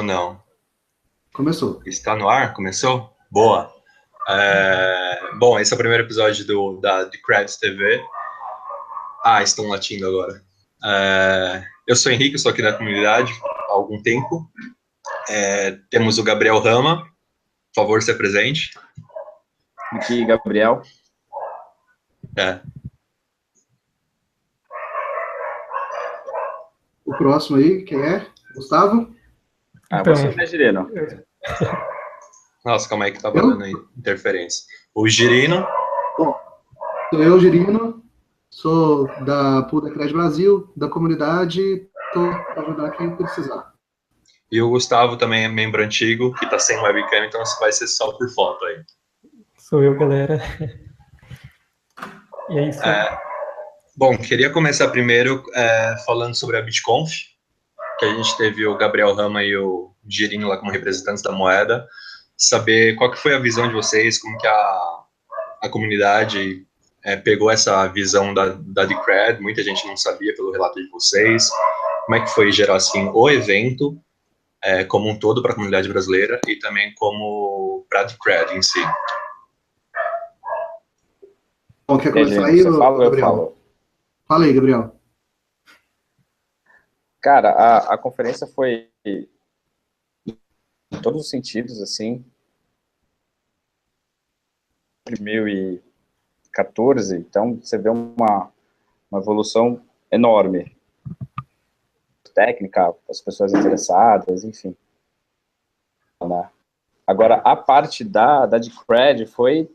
não? Começou. Está no ar? Começou? Boa. Bom, esse é o primeiro episódio da Decred TV. Estão latindo agora. Eu sou Henrique, eu sou aqui da comunidade há algum tempo. Temos o Gabriel Rama. Por favor, se apresente. Aqui, Gabriel. O próximo aí, quem é? Gustavo? Então, você é Girino. Nossa, calma aí que tá dando interferência. O Girino. Bom, sou eu, Girino. Sou da Decred Brasil, da comunidade. Estou para ajudar quem precisar. E o Gustavo também é membro antigo, que tá sem webcam, então vai ser só por foto aí. Sou eu, galera. E é isso. Bom, queria começar primeiro falando sobre a BitConf, que a gente teve o Gabriel Rama e o Girino lá como representantes da moeda, saber qual que foi a visão de vocês, como que a comunidade pegou essa visão da Decred, muita gente não sabia pelo relato de vocês, como é que foi gerar assim, o evento como um todo para a comunidade brasileira e também como para a Decred em si. Bom, quer começar aí, Gabriel? Eu falo. Fala aí, Gabriel. Cara, a conferência foi em todos os sentidos, assim, 2014, então você vê uma evolução enorme. Técnica, as pessoas interessadas, enfim. Né? Agora, a parte da Decred foi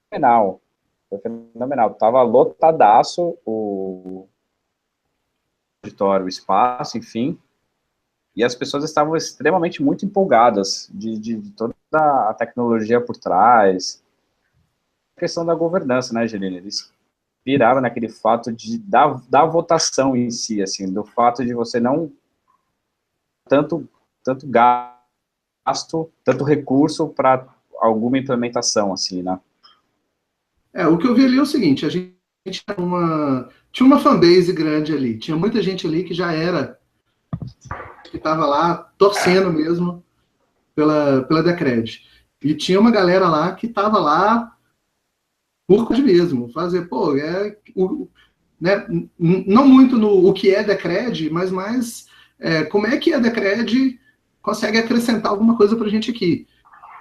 fenomenal. Foi fenomenal. Tava lotadaço o auditório, o espaço, enfim. E as pessoas estavam extremamente muito empolgadas de toda a tecnologia por trás. A questão da governança, né, Gelina? Eles viraram naquele fato da votação em si, assim, do fato de você não tanto gasto, tanto recurso para alguma implementação, assim, né? O que eu vi ali é o seguinte, a gente tinha uma fanbase grande ali, tinha muita gente ali que já era, que estava lá torcendo mesmo pela Decred. E tinha uma galera lá que estava lá por causa mesmo, fazer, né, não muito no o que é Decred, mas mais como é que a Decred consegue acrescentar alguma coisa para a gente aqui.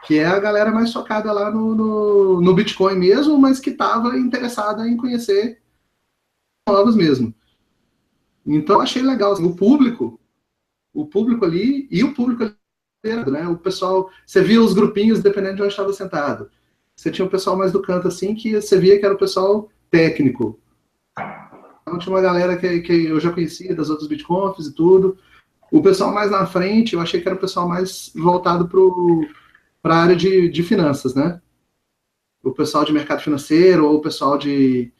Que é a galera mais focada lá no Bitcoin mesmo, mas que estava interessada em conhecer novos mesmo. Então, eu achei legal. Assim, o público ali, e o público ali, né? O pessoal, você via os grupinhos dependendo de onde estava sentado. Você tinha o pessoal mais do canto, assim, que você via que era o pessoal técnico. Então, tinha uma galera que eu já conhecia das outras BitConfs e tudo. O pessoal mais na frente, eu achei que era o pessoal mais voltado para a área de finanças, né? O pessoal de mercado financeiro, ou o pessoal de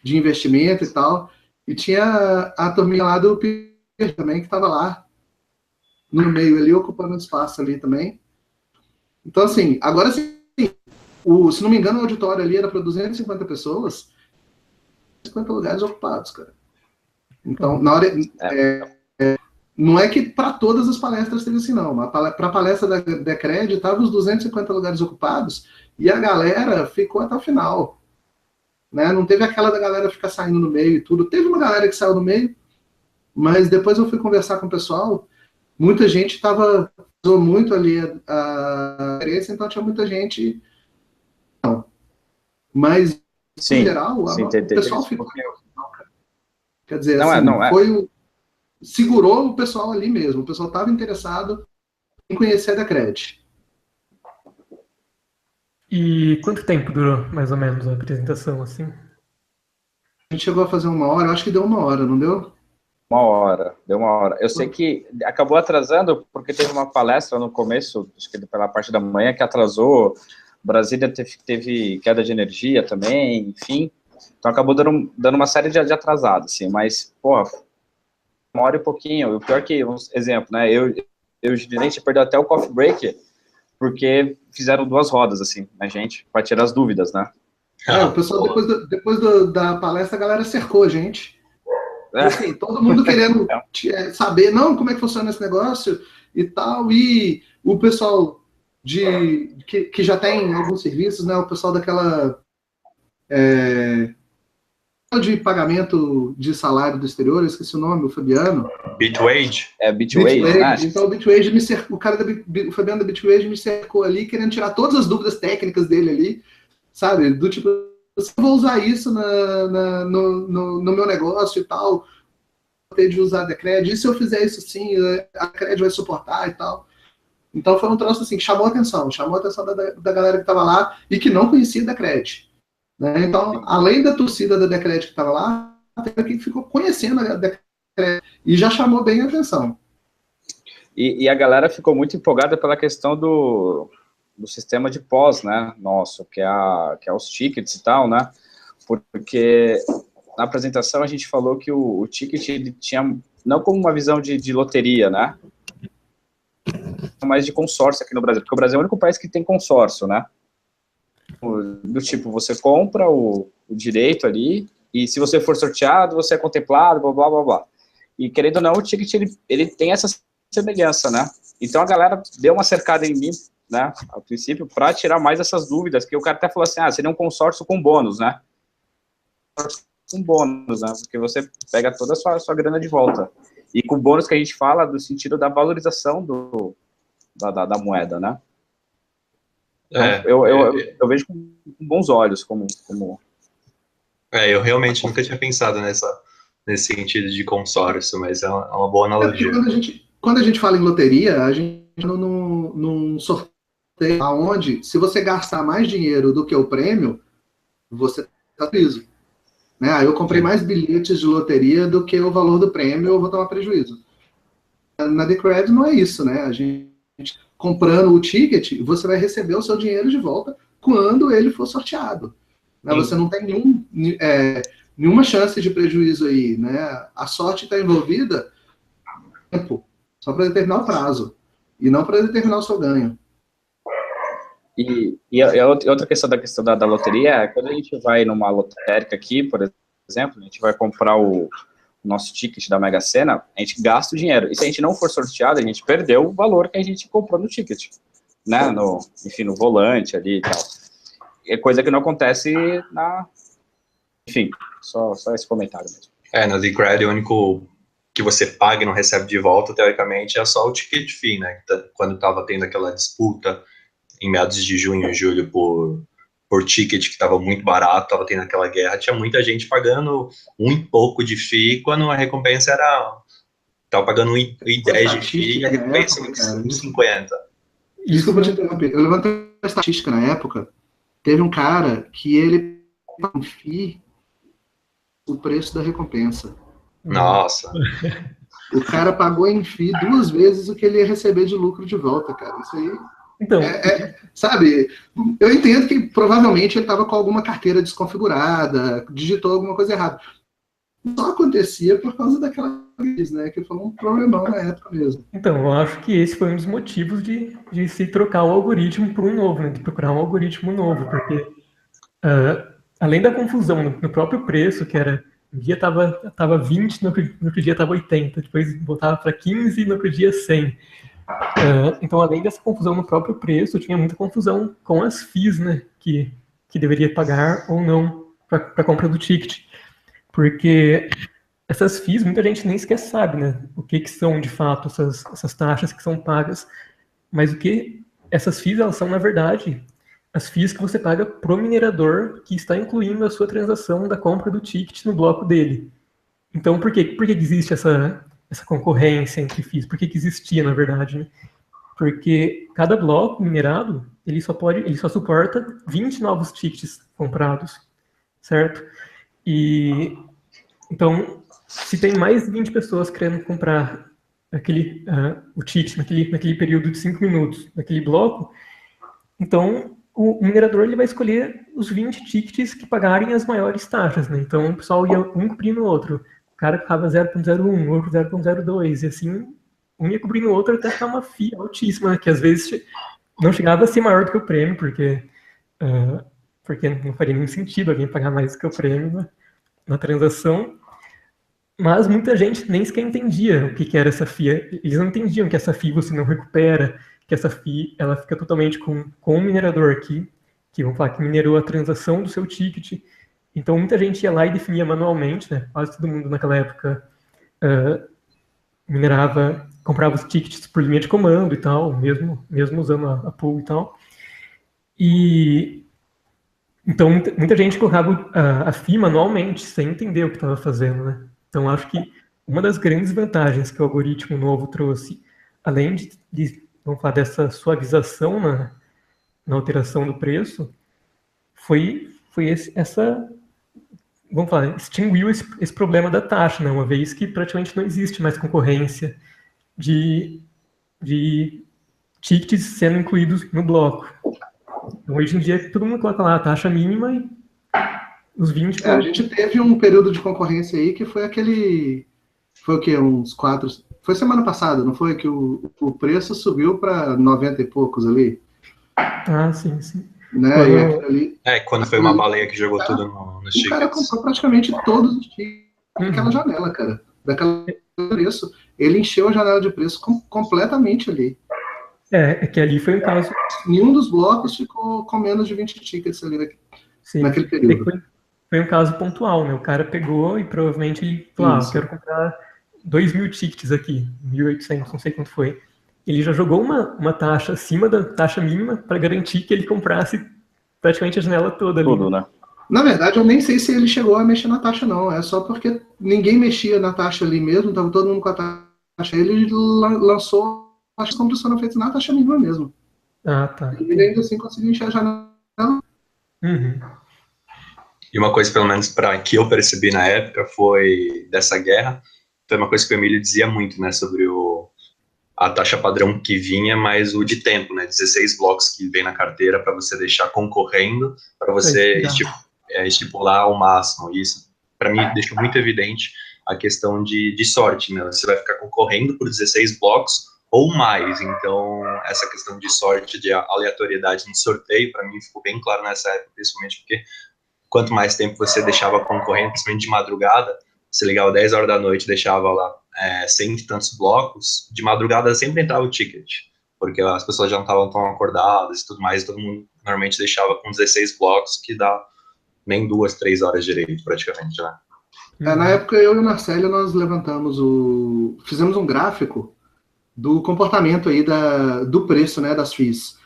investimento e tal. E tinha a turminha lá do Peer também, que estava lá, no meio ali, ocupando espaço ali também. Então, assim, agora sim, se não me engano, o auditório ali era para 250 pessoas, 50 lugares ocupados, cara. Então, na hora... não é que para todas as palestras teve assim, não. Para a palestra da Decred, estavam os 250 lugares ocupados e a galera ficou até o final. Né? Não teve aquela da galera ficar saindo no meio e tudo. Teve uma galera que saiu no meio, mas depois eu fui conversar com o pessoal, muita gente usou muito ali a experiência, então tinha muita gente... Não. Mas, sim, em geral, o pessoal ficou... Quer dizer, segurou o pessoal ali mesmo. O pessoal estava interessado em conhecer a Decred. E quanto tempo durou, mais ou menos, a apresentação, assim? A gente chegou a fazer 1 hora, eu acho que deu 1 hora, não deu? 1 hora, deu 1 hora. Eu sei que acabou atrasando, porque teve uma palestra no começo, acho que pela parte da manhã, que atrasou. Brasília teve queda de energia também, enfim. Então acabou dando uma série de atrasados, assim, mas, 1 hora e pouquinho. O pior que, exemplo, né, eu e o Girinete perdeu até o coffee break, porque fizeram 2 rodas, assim, na gente, para tirar as dúvidas, né? O pessoal, depois da palestra, a galera cercou a gente. Assim, todo mundo querendo saber, não, como é que funciona esse negócio. e tal, e o pessoal que já tem alguns serviços, né, o pessoal daquela de pagamento de salário do exterior, eu esqueci o nome, o Fabiano. Bitwage? Bitwage, né? Então o Bitwage me cercou, o Fabiano da Bitwage me cercou ali, querendo tirar todas as dúvidas técnicas dele ali, sabe? Do tipo, eu vou usar isso no meu negócio e tal, ter de usar a Decred, e se eu fizer isso assim, a Decred vai suportar e tal. Então foi um troço assim, que chamou a atenção da galera que estava lá e que não conhecia a Decred. Né? Então, além da torcida da Decred que estava lá, teve quem ficou conhecendo a Decred e já chamou bem a atenção. E a galera ficou muito empolgada pela questão do sistema de pós, né, nosso, que é os tickets e tal, né, porque na apresentação a gente falou que o ticket ele tinha, não como uma visão de loteria, né, mas de consórcio aqui no Brasil, porque o Brasil é o único país que tem consórcio, né, do tipo, você compra o direito ali, e se você for sorteado, você é contemplado, blá, blá, blá, blá. E querendo ou não, o ticket, ele tem essa semelhança, né? Então a galera deu uma cercada em mim, né, a princípio, para tirar mais essas dúvidas, que o cara até falou assim, seria um consórcio com bônus, né? Com bônus, né? Porque você pega toda a sua grana de volta. E com bônus que a gente fala do sentido da valorização da moeda, né? Então, eu vejo com bons olhos como... eu realmente nunca tinha pensado nesse sentido de consórcio, mas é uma boa analogia. Quando a gente fala em loteria, a gente num sorteio onde, se você gastar mais dinheiro do que o prêmio, você está preso. Né? Eu comprei mais bilhetes de loteria do que o valor do prêmio, eu vou tomar prejuízo. Na Decred não é isso, né? A gente comprando o ticket, você vai receber o seu dinheiro de volta quando ele for sorteado. Né? Você não tem nenhuma chance de prejuízo aí, né? A sorte está envolvida só para determinar o prazo e não para determinar o seu ganho. E outra questão da loteria é quando a gente vai numa lotérica aqui, por exemplo, a gente vai comprar o nosso ticket da Mega Sena, a gente gasta o dinheiro. E se a gente não for sorteado, a gente perdeu o valor que a gente comprou no ticket, né? No volante ali e tal. É coisa que não acontece Enfim, só esse comentário mesmo. Na Decred, o único que você paga e não recebe de volta, teoricamente, é só o ticket fee, né? Quando estava tendo aquela disputa em meados de junho e julho por ticket que estava muito barato, estava tendo aquela guerra, tinha muita gente pagando e pouco de fee, quando a recompensa estava pagando 1,10 de fee e a recompensa era 1,50. Desculpa te interromper, eu levantei uma estatística na época, teve um cara que ele pagou em fee o preço da recompensa. Nossa. O cara pagou em fee 2 vezes o que ele ia receber de lucro de volta, cara. Isso aí... Então, sabe, eu entendo que provavelmente ele estava com alguma carteira desconfigurada, digitou alguma coisa errada. Só acontecia por causa daquela vez, né? Que foi um problemão na época mesmo. Então, eu acho que esse foi um dos motivos de se trocar o algoritmo por um novo, né? De procurar um algoritmo novo, porque além da confusão no próprio preço, que era um dia tava 20, no outro dia tava 80, depois voltava para 15 e no outro dia 100. Então, além dessa confusão no próprio preço, tinha muita confusão com as fees, né, que deveria pagar ou não para a compra do ticket. Porque essas fees, muita gente nem sequer sabe, né, o que são, de fato, essas taxas que são pagas. Mas o que essas fees, elas são, na verdade, as fees que você paga pro minerador que está incluindo a sua transação da compra do ticket no bloco dele. Então, por que existe essa concorrência entre FIIs? Por que existia, na verdade, né? Porque cada bloco minerado, ele só suporta 20 novos tickets comprados, certo? E então, se tem mais de 20 pessoas querendo comprar o ticket naquele período de 5 minutos, naquele bloco, então o minerador ele vai escolher os 20 tickets que pagarem as maiores taxas, né? Então o pessoal ia um cobrindo o outro. O cara ficava 0,01, outro 0,02, e assim, um ia cobrindo o outro até ficar uma fee altíssima, né? Que às vezes não chegava a ser maior do que o prêmio, porque não faria nenhum sentido alguém pagar mais do que o prêmio na transação. Mas muita gente nem sequer entendia o que que era essa FII. Eles não entendiam que essa FII você não recupera, que essa FII ela fica totalmente com o minerador aqui, que vamos falar que minerou a transação do seu ticket. Então muita gente ia lá e definia manualmente, né? Quase todo mundo naquela época minerava, comprava os tickets por linha de comando e tal, mesmo usando a pool e tal. E então muita gente colocava a FII manualmente, sem entender o que estava fazendo, né? Então acho que uma das grandes vantagens que o algoritmo novo trouxe, além vamos falar, dessa suavização na alteração do preço, foi essa, vamos falar, extinguiu esse problema da taxa, né? Uma vez que praticamente não existe mais concorrência de tickets sendo incluídos no bloco. Então, hoje em dia, todo mundo coloca lá a taxa mínima e os 20... A gente teve um período de concorrência aí que foi aquele... Foi o quê? Uns 4... Foi semana passada, não foi? Que o preço subiu para 90 e poucos ali. Ah, sim. Né? Quando... E aquilo ali... Quando foi uma baleia que jogou tudo nos tickets. O cara comprou praticamente todos os tickets daquela janela, cara. Daquele preço. Ele encheu a janela de preço completamente ali. É que ali foi um caso... Nenhum dos blocos ficou com menos de 20 tickets ali naquele período. Foi um caso pontual, né? O cara pegou e provavelmente ele falou, eu quero comprar 2.000 tickets aqui, 1.800, não sei quanto foi. Ele já jogou uma taxa acima da taxa mínima para garantir que ele comprasse praticamente a janela toda ali. Tudo, né? Na verdade, eu nem sei se ele chegou a mexer na taxa, não. É só porque ninguém mexia na taxa ali mesmo, estava todo mundo com a taxa. Ele lançou as compras foram feitas na taxa mínima mesmo. Ah, tá. E ele ainda assim conseguiu encher a janela. Uhum. E uma coisa, pelo menos, que eu percebi na época, foi dessa guerra, foi uma coisa que o Emílio dizia muito, né, sobre a taxa padrão que vinha, mas o de tempo, né, 16 blocos que vem na carteira para você deixar concorrendo, para você estipular ao máximo. Isso, para mim, deixa muito evidente a questão de sorte, né, você vai ficar concorrendo por 16 blocos ou mais, então essa questão de sorte, de aleatoriedade no sorteio, para mim ficou bem claro nessa época, principalmente porque quanto mais tempo você deixava concorrendo, principalmente de madrugada, você ligava 10 horas da noite, deixava lá 100 e tantos blocos, de madrugada sempre entrava o ticket, porque as pessoas já não estavam tão acordadas e tudo mais, todo mundo normalmente deixava com 16 blocos, que dá nem 2, 3 horas direito, praticamente, né? Na época, eu e o Marcelo, nós fizemos um gráfico do comportamento aí do preço, né, das FIIs.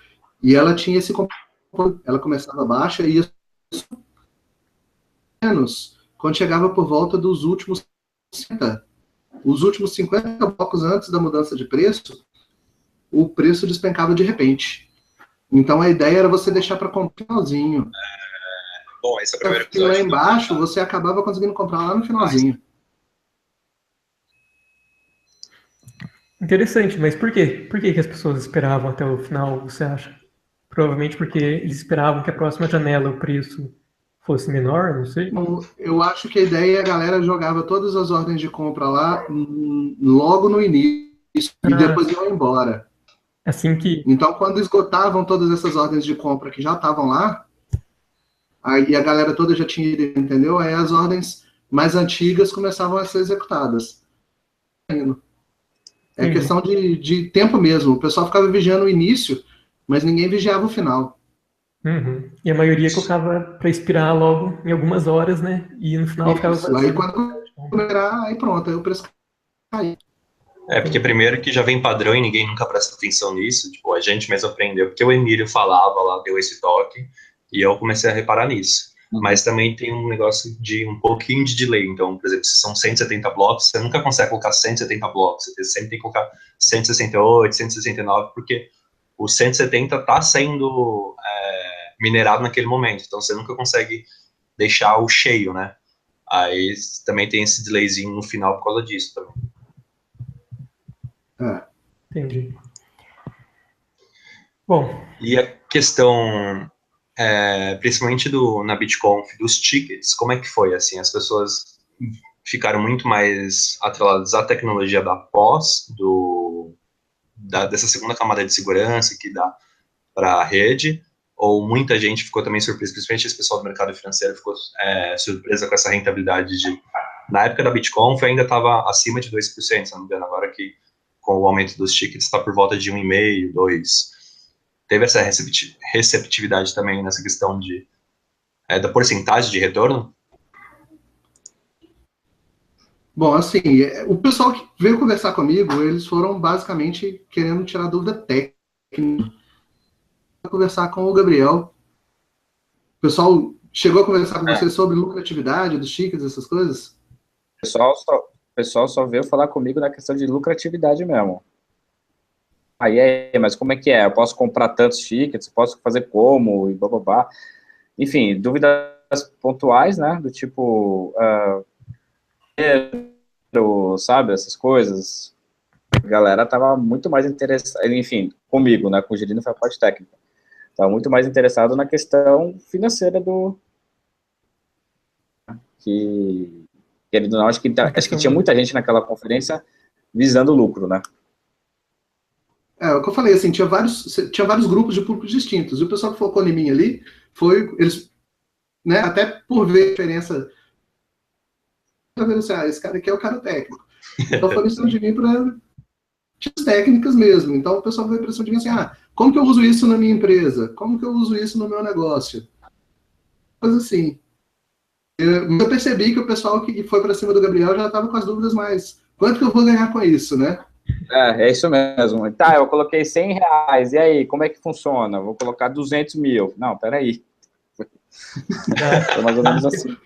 E ela tinha esse comportamento, ela começava baixa e ia menos quando chegava por volta dos últimos 50. Os últimos 50 blocos antes da mudança de preço, o preço despencava de repente. Então a ideia era você deixar para comprar no finalzinho. Bom, esse é o primeiro episódio. Lá embaixo, você acabava conseguindo comprar lá no finalzinho. Interessante, mas por quê? Por que as pessoas esperavam até o final, você acha? Provavelmente porque eles esperavam que a próxima janela o preço fosse menor, não sei. Bom, eu acho que a ideia é a galera jogava todas as ordens de compra lá logo no início e depois iam embora. Assim que... Então, quando esgotavam todas essas ordens de compra que já estavam lá, aí a galera toda já tinha ido, entendeu? Aí as ordens mais antigas começavam a ser executadas. É questão de tempo mesmo. O pessoal ficava vigiando o início, mas ninguém vigiava o final. Uhum. E a maioria colocava para expirar logo em algumas horas, né? E no final ficava vazio. Aí quando começar, aí pronto, aí o preço caiu. Porque primeiro que já vem padrão e ninguém nunca presta atenção nisso, tipo, a gente mesmo aprendeu, porque o Emílio falava lá, deu esse toque, e eu comecei a reparar nisso. Mas também tem um negócio de um pouquinho de delay, então, por exemplo, se são 170 blocos, você nunca consegue colocar 170 blocos, você sempre tem que colocar 168, 169, porque o 170 está sendo minerado naquele momento, então você nunca consegue deixar o cheio, né? Aí também tem esse delayzinho no final por causa disso também. Entendi. Bom. E a questão, principalmente na BitConf, dos tickets, como é que foi? Assim, as pessoas ficaram muito mais atreladas à tecnologia da pós, dessa segunda camada de segurança que dá para a rede, ou muita gente ficou também surpresa, principalmente esse pessoal do mercado financeiro ficou surpresa com essa rentabilidade Na época da BitConf ainda estava acima de 2%, se não me engano, agora que com o aumento dos tickets está por volta de 1,5%, 2%. Teve essa receptividade também nessa questão da porcentagem de retorno? Bom, assim, o pessoal que veio conversar comigo, eles foram basicamente querendo tirar dúvida técnica, conversar com o Gabriel. O pessoal chegou a conversar com você sobre lucratividade dos tickets, essas coisas? O pessoal só veio falar comigo na questão de lucratividade mesmo. Aí, mas como é que é? Eu posso comprar tantos tickets? Posso fazer como? E blá, blá, blá. Enfim, dúvidas pontuais, né? Do tipo, sabe? Essas coisas. A galera tava muito mais interessada, enfim, comigo, né? Com o Girino foi a parte técnica. Tava muito mais interessado na questão financeira que querendo ou não, acho que tinha muita gente naquela conferência visando lucro, né? É o que eu falei, assim, tinha vários grupos de públicos distintos. E o pessoal que focou em mim ali, eles, né, até por ver a diferença, esse cara aqui é o cara técnico. Então foi questão de mim para técnicas mesmo. Então o pessoal veio a impressão de mim assim, como que eu uso isso na minha empresa? Como que eu uso isso no meu negócio? Coisa assim. Eu percebi que o pessoal que foi para cima do Gabriel já estava com as dúvidas mais, quanto que eu vou ganhar com isso, né? É isso mesmo. Tá, eu coloquei R$100, e aí, como é que funciona? Vou colocar 200 mil. Não, peraí. Foi mais ou menos assim.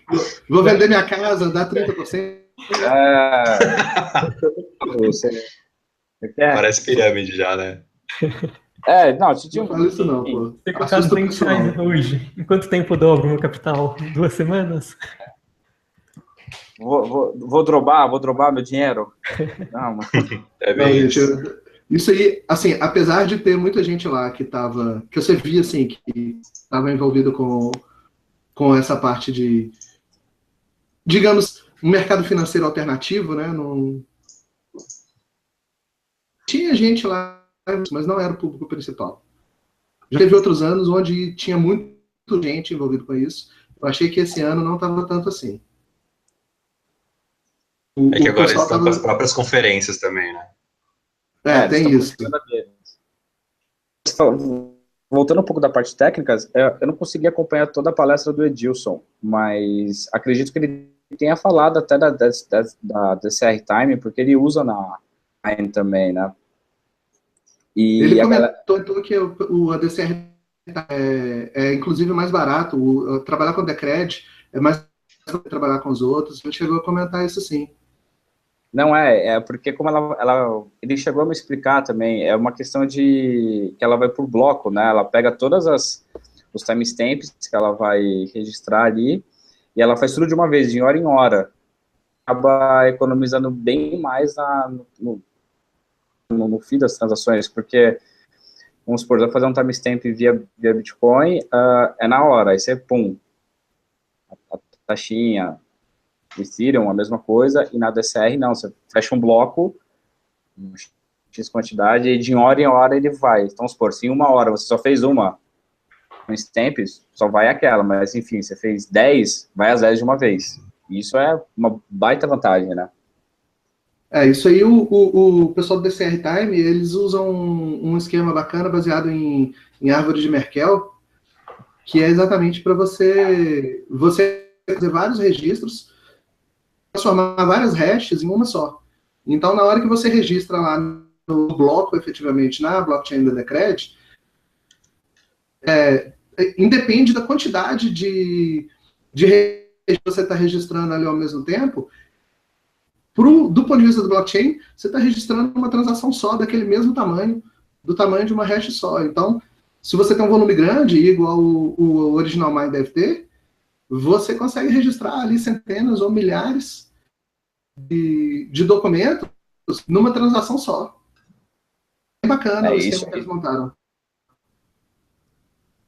Vou vender minha casa, dar 30%. Você quer? Parece pirâmide já, né? Não, te digo. Não fala isso não, pô. Você colocar R$200 hoje, em quanto tempo eu dobro meu capital? 2 semanas? Vou drobar meu dinheiro? Não, mas... Gente, isso aí, assim, apesar de ter muita gente lá que você via, assim, que estava envolvido com essa parte de, digamos, um mercado financeiro alternativo, né? Tinha gente lá, mas não era o público principal. Já teve outros anos onde tinha muita gente envolvida com isso. Eu achei que esse ano não estava tanto assim. É que agora eles estão com as próprias conferências também, né? Tem isso. Voltando um pouco da parte técnica, eu não consegui acompanhar toda a palestra do Edilson, mas acredito que ele tenha falado até da DCR Time, porque ele usa na Time também, né? E ele comentou então que a DCR é inclusive mais barato, trabalhar com Decred é mais barato que trabalhar com os outros. Ele chegou a comentar isso sim. Não porque como ele chegou a me explicar também, é uma questão de que ela vai por bloco, né? Ela pega todas os timestamps que ela vai registrar ali e ela faz tudo de uma vez, de hora em hora. Acaba economizando bem mais no fim das transações, porque, vamos supor, vai fazer um timestamp via Bitcoin, é na hora, aí você, pum, a taxinha, Ethereum, a mesma coisa, e na DCR não, você fecha um bloco, X quantidade, e de hora em hora ele vai. Então, supor, se em 1 hora você só fez uma timestamp, só vai aquela, mas enfim, você fez 10, vai às 10 de uma vez. Isso é uma baita vantagem, né? Isso aí, o pessoal do DCR Time, eles usam um esquema bacana baseado em árvore de Merkle, que é exatamente para você fazer vários registros, transformar várias hashes em uma só. Então, na hora que você registra lá no bloco, efetivamente, na blockchain da Decred, independe da quantidade de que você está registrando ali ao mesmo tempo. Do ponto de vista do blockchain, você está registrando uma transação só, daquele mesmo tamanho, do tamanho de uma hash só. Então, se você tem um volume grande, igual o Original Mine deve ter, você consegue registrar ali centenas ou milhares de documentos numa transação só. É bacana o esquema que eles montaram.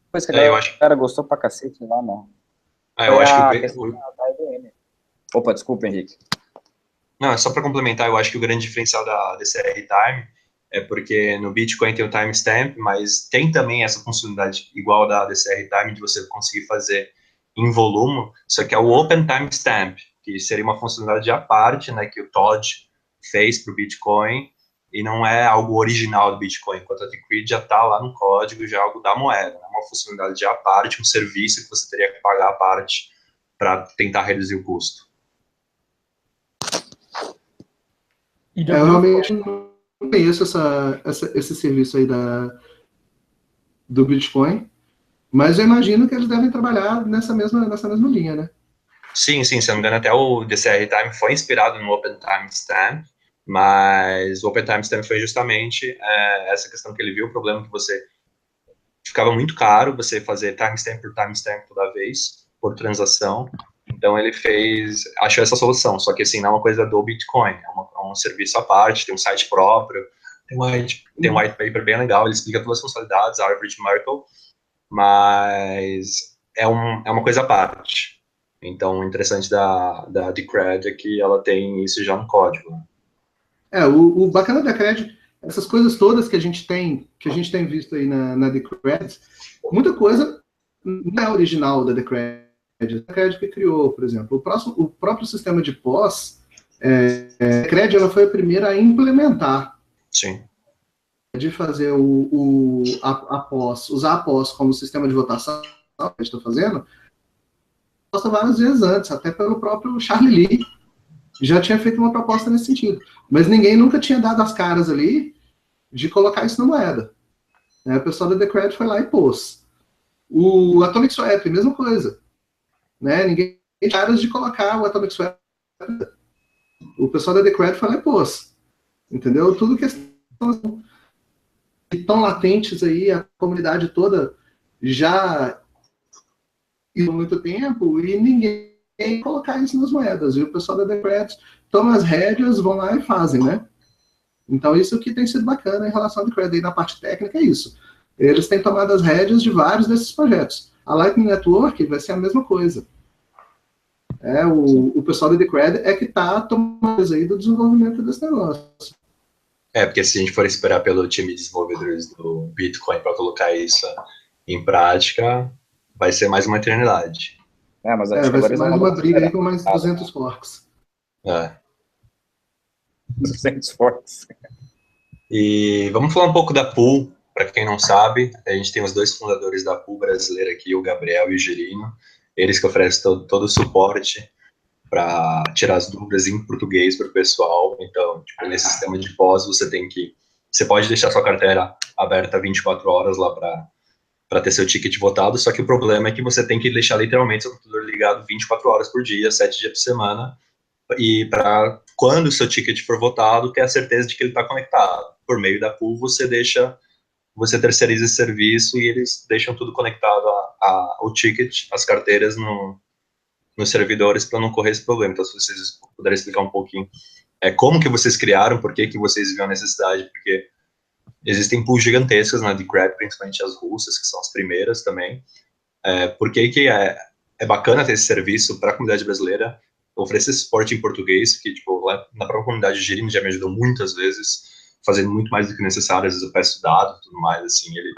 Depois que o cara gostou pra cacete lá, não. Eu acho que Opa, desculpa, Henrique. Não, é só para complementar, eu acho que o grande diferencial da DCR Time é porque no Bitcoin tem o timestamp, mas tem também essa funcionalidade igual da DCR Time de você conseguir fazer em volume, só que é o Open Timestamp, que seria uma funcionalidade à parte, né, que o Todd fez para o Bitcoin, e não é algo original do Bitcoin, enquanto a Decred já está lá no código, já é algo da moeda, é uma funcionalidade à parte, um serviço que você teria que pagar à parte para tentar reduzir o custo. Eu realmente não conheço esse serviço aí do Bitcoin, mas eu imagino que eles devem trabalhar nessa mesma linha, né? Sim, se não me engano, até o DCR Time foi inspirado no Open Timestamp, mas o Open Timestamp foi justamente essa questão que ele viu, o problema que você ficava muito caro você fazer timestamp por timestamp toda vez, por transação. Então ele achou essa solução, só que assim, não é uma coisa do Bitcoin, é um serviço à parte, tem um site próprio, tem um white paper bem legal, ele explica todas as funcionalidades, a Average Merkle, mas é uma coisa à parte. Então, o interessante da Decred é que ela tem isso já no código. O bacana da Decred, essas coisas todas que a gente tem visto aí na Decred, muita coisa não é original da Decred. A Decred que criou, por exemplo, o próprio sistema de pós, a Decred ela foi a primeira a implementar. Sim. De fazer a pós, usar a pós como sistema de votação que a gente está fazendo, várias vezes antes, até pelo próprio Charlie Lee, já tinha feito uma proposta nesse sentido. Mas ninguém nunca tinha dado as caras ali de colocar isso na moeda. O pessoal da Decred foi lá e pôs. O Atomic Swap, mesma coisa. Ninguém tinha caras de colocar o Atomic Swap. O pessoal da Decred foi lá e pôs. Entendeu? Tudo questão tão latentes aí, a comunidade toda já há muito tempo, e ninguém colocar isso nas moedas. E o pessoal da Decred toma as rédeas, vão lá e fazem, né? Então, isso que tem sido bacana em relação à Decred. E na parte técnica é isso. Eles têm tomado as rédeas de vários desses projetos. A Lightning Network vai ser a mesma coisa. O pessoal da Decred é que está tomando aí do desenvolvimento desse negócio. Porque se a gente for esperar pelo time de desenvolvedores do Bitcoin para colocar isso em prática, vai ser mais uma eternidade. Mas vai ser mais uma briga aí com mais 200 forks. 200 forks. E vamos falar um pouco da Pool, para quem não sabe, a gente tem os dois fundadores da Pool brasileira aqui, o Gabriel e o Gerino, eles que oferecem todo o suporte para tirar as dúvidas em português para o pessoal. Então, nesse sistema de pós, você pode deixar sua carteira aberta 24 horas lá para ter seu ticket votado, só que o problema é que você tem que deixar literalmente seu computador ligado 24 horas por dia, 7 dias por semana, e para quando o seu ticket for votado, ter a certeza de que ele está conectado. Por meio da Pool, você terceiriza esse serviço e eles deixam tudo conectado ao ticket, as carteiras nos servidores para não correr esse problema. Então, se vocês puderem explicar um pouquinho como que vocês criaram, por que vocês viram a necessidade, porque existem pools gigantescas na Decred, principalmente as russas, que são as primeiras também. Por que é bacana ter esse serviço para a comunidade brasileira, oferecer suporte em português, que lá na própria comunidade de Gerino já me ajudou muitas vezes, fazendo muito mais do que necessário. Às vezes eu peço dados e tudo mais, assim, ele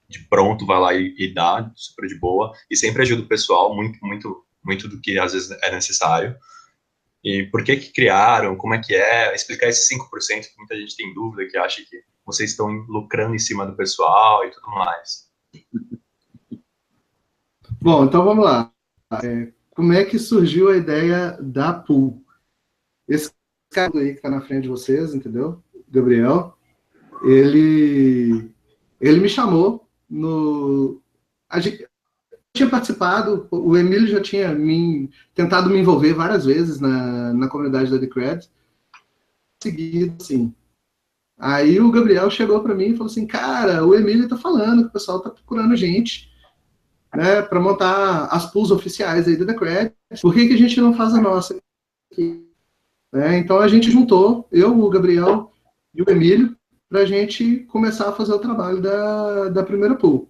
de pronto vai lá e dá, super de boa, e sempre ajuda o pessoal, muito do que às vezes é necessário. E por que criaram, como é que explicar esses 5% que muita gente tem dúvida, que acha que vocês estão lucrando em cima do pessoal e tudo mais. Bom, então vamos lá. Como é que surgiu a ideia da Pool? Esse cara aí que está na frente de vocês, entendeu? Gabriel, ele me chamou a gente tinha participado, o Emílio já tinha tentado me envolver várias vezes na comunidade da Decred. Seguido, assim. Aí o Gabriel chegou para mim e falou assim, cara, o Emílio tá falando que o pessoal tá procurando gente, né, para montar as pools oficiais aí da Decred. Por que a gente não faz a nossa aqui? Então a gente juntou, eu, o Gabriel e o Emílio, para a gente começar a fazer o trabalho da primeira pool.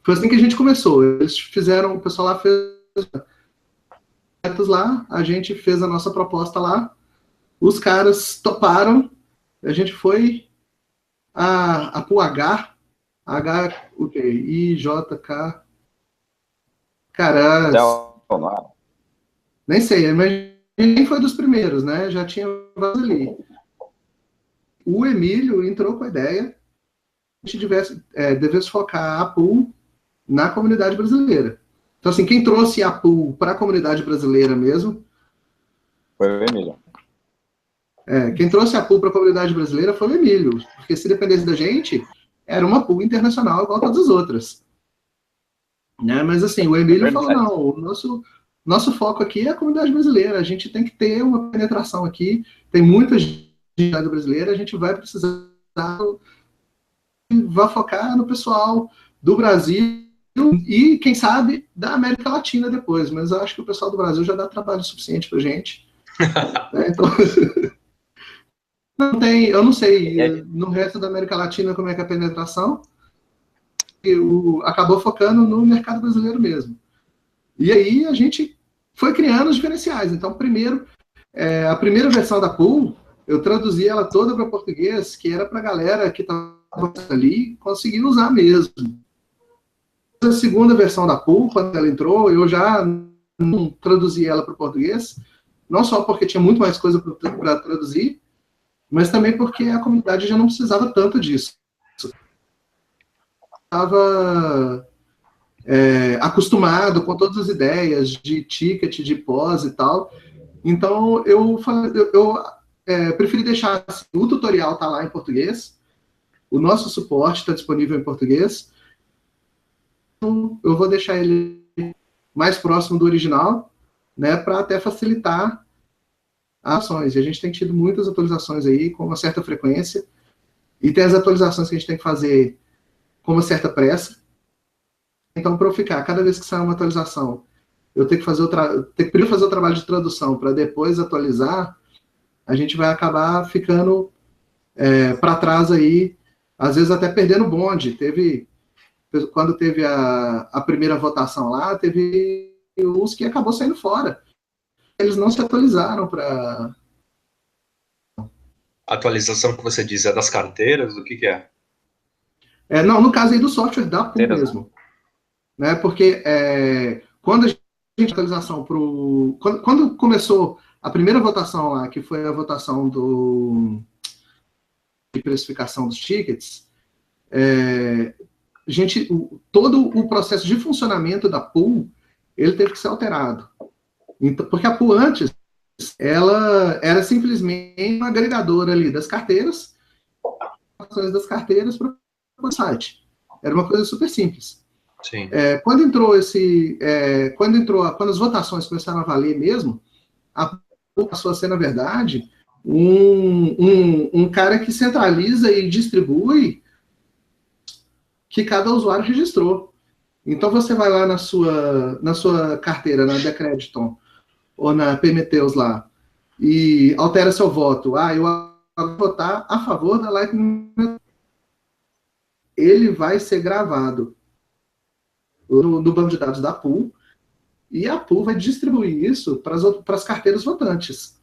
Foi assim que a gente começou. Eles fizeram, o pessoal lá fez lá, a gente fez a nossa proposta lá, os caras toparam, a gente foi a Pool IJK, cara, Nem sei, mas nem foi dos primeiros, né? Já tinha vários ali. O Emílio entrou com a ideia de devesse focar a pool na comunidade brasileira. Então, assim, quem trouxe a pool para a comunidade brasileira mesmo... Foi o Emílio. Quem trouxe a pool para a comunidade brasileira foi o Emílio, porque se dependesse da gente, era uma pool internacional igual a todas as outras. Né? Mas, assim, o Emílio falou, não, o nosso foco aqui é a comunidade brasileira, a gente tem que ter uma penetração aqui, tem muita gente brasileira, a gente vai precisar, vai focar no pessoal do Brasil e, quem sabe, da América Latina depois, mas eu acho que o pessoal do Brasil já dá trabalho suficiente pra gente. Né? Então, eu não sei, no resto da América Latina como é que é a penetração, acabou focando no mercado brasileiro mesmo. E aí a gente foi criando os diferenciais. Então, primeiro, a primeira versão da pool, eu traduzi ela toda para português, que era para a galera que estava ali conseguir usar mesmo. A segunda versão da pool, quando ela entrou, eu já não traduzi ela para o português, não só porque tinha muito mais coisa para traduzir, mas também porque a comunidade já não precisava tanto disso. Estava acostumado com todas as ideias de ticket, de pós e tal. Então, eu preferi deixar assim, o tutorial tá lá em português, o nosso suporte está disponível em português, então, eu vou deixar ele mais próximo do original, né, para até facilitar as ações. E a gente tem tido muitas atualizações aí com uma certa frequência, e tem as atualizações que a gente tem que fazer com uma certa pressa. Então, para eu ficar, cada vez que sai uma atualização, eu tenho que primeiro fazer o trabalho de tradução para depois atualizar, a gente vai acabar ficando para trás aí, às vezes até perdendo bonde. Quando teve a primeira votação lá, teve uns que acabou saindo fora. Eles não se atualizaram para... A atualização que você diz é das carteiras? Do que é? Não, no caso aí do software da pool mesmo. Né? Porque quando a gente atualização quando começou a primeira votação lá, que foi a votação de precificação dos tickets, todo o processo de funcionamento da pool, ele teve que ser alterado. Então, porque a pool antes, ela era simplesmente uma agregadora ali das carteiras para o site. Era uma coisa super simples. Sim. Quando as votações começaram a valer mesmo, a pool passou a ser, na verdade, um cara que centraliza e distribui que cada usuário registrou. Então, você vai lá na sua carteira, na Decrediton, ou na Prometheus lá, e altera seu voto. Eu vou votar a favor da Lightning. Ele vai ser gravado no banco de dados da pool, e a pool vai distribuir isso para as carteiras votantes.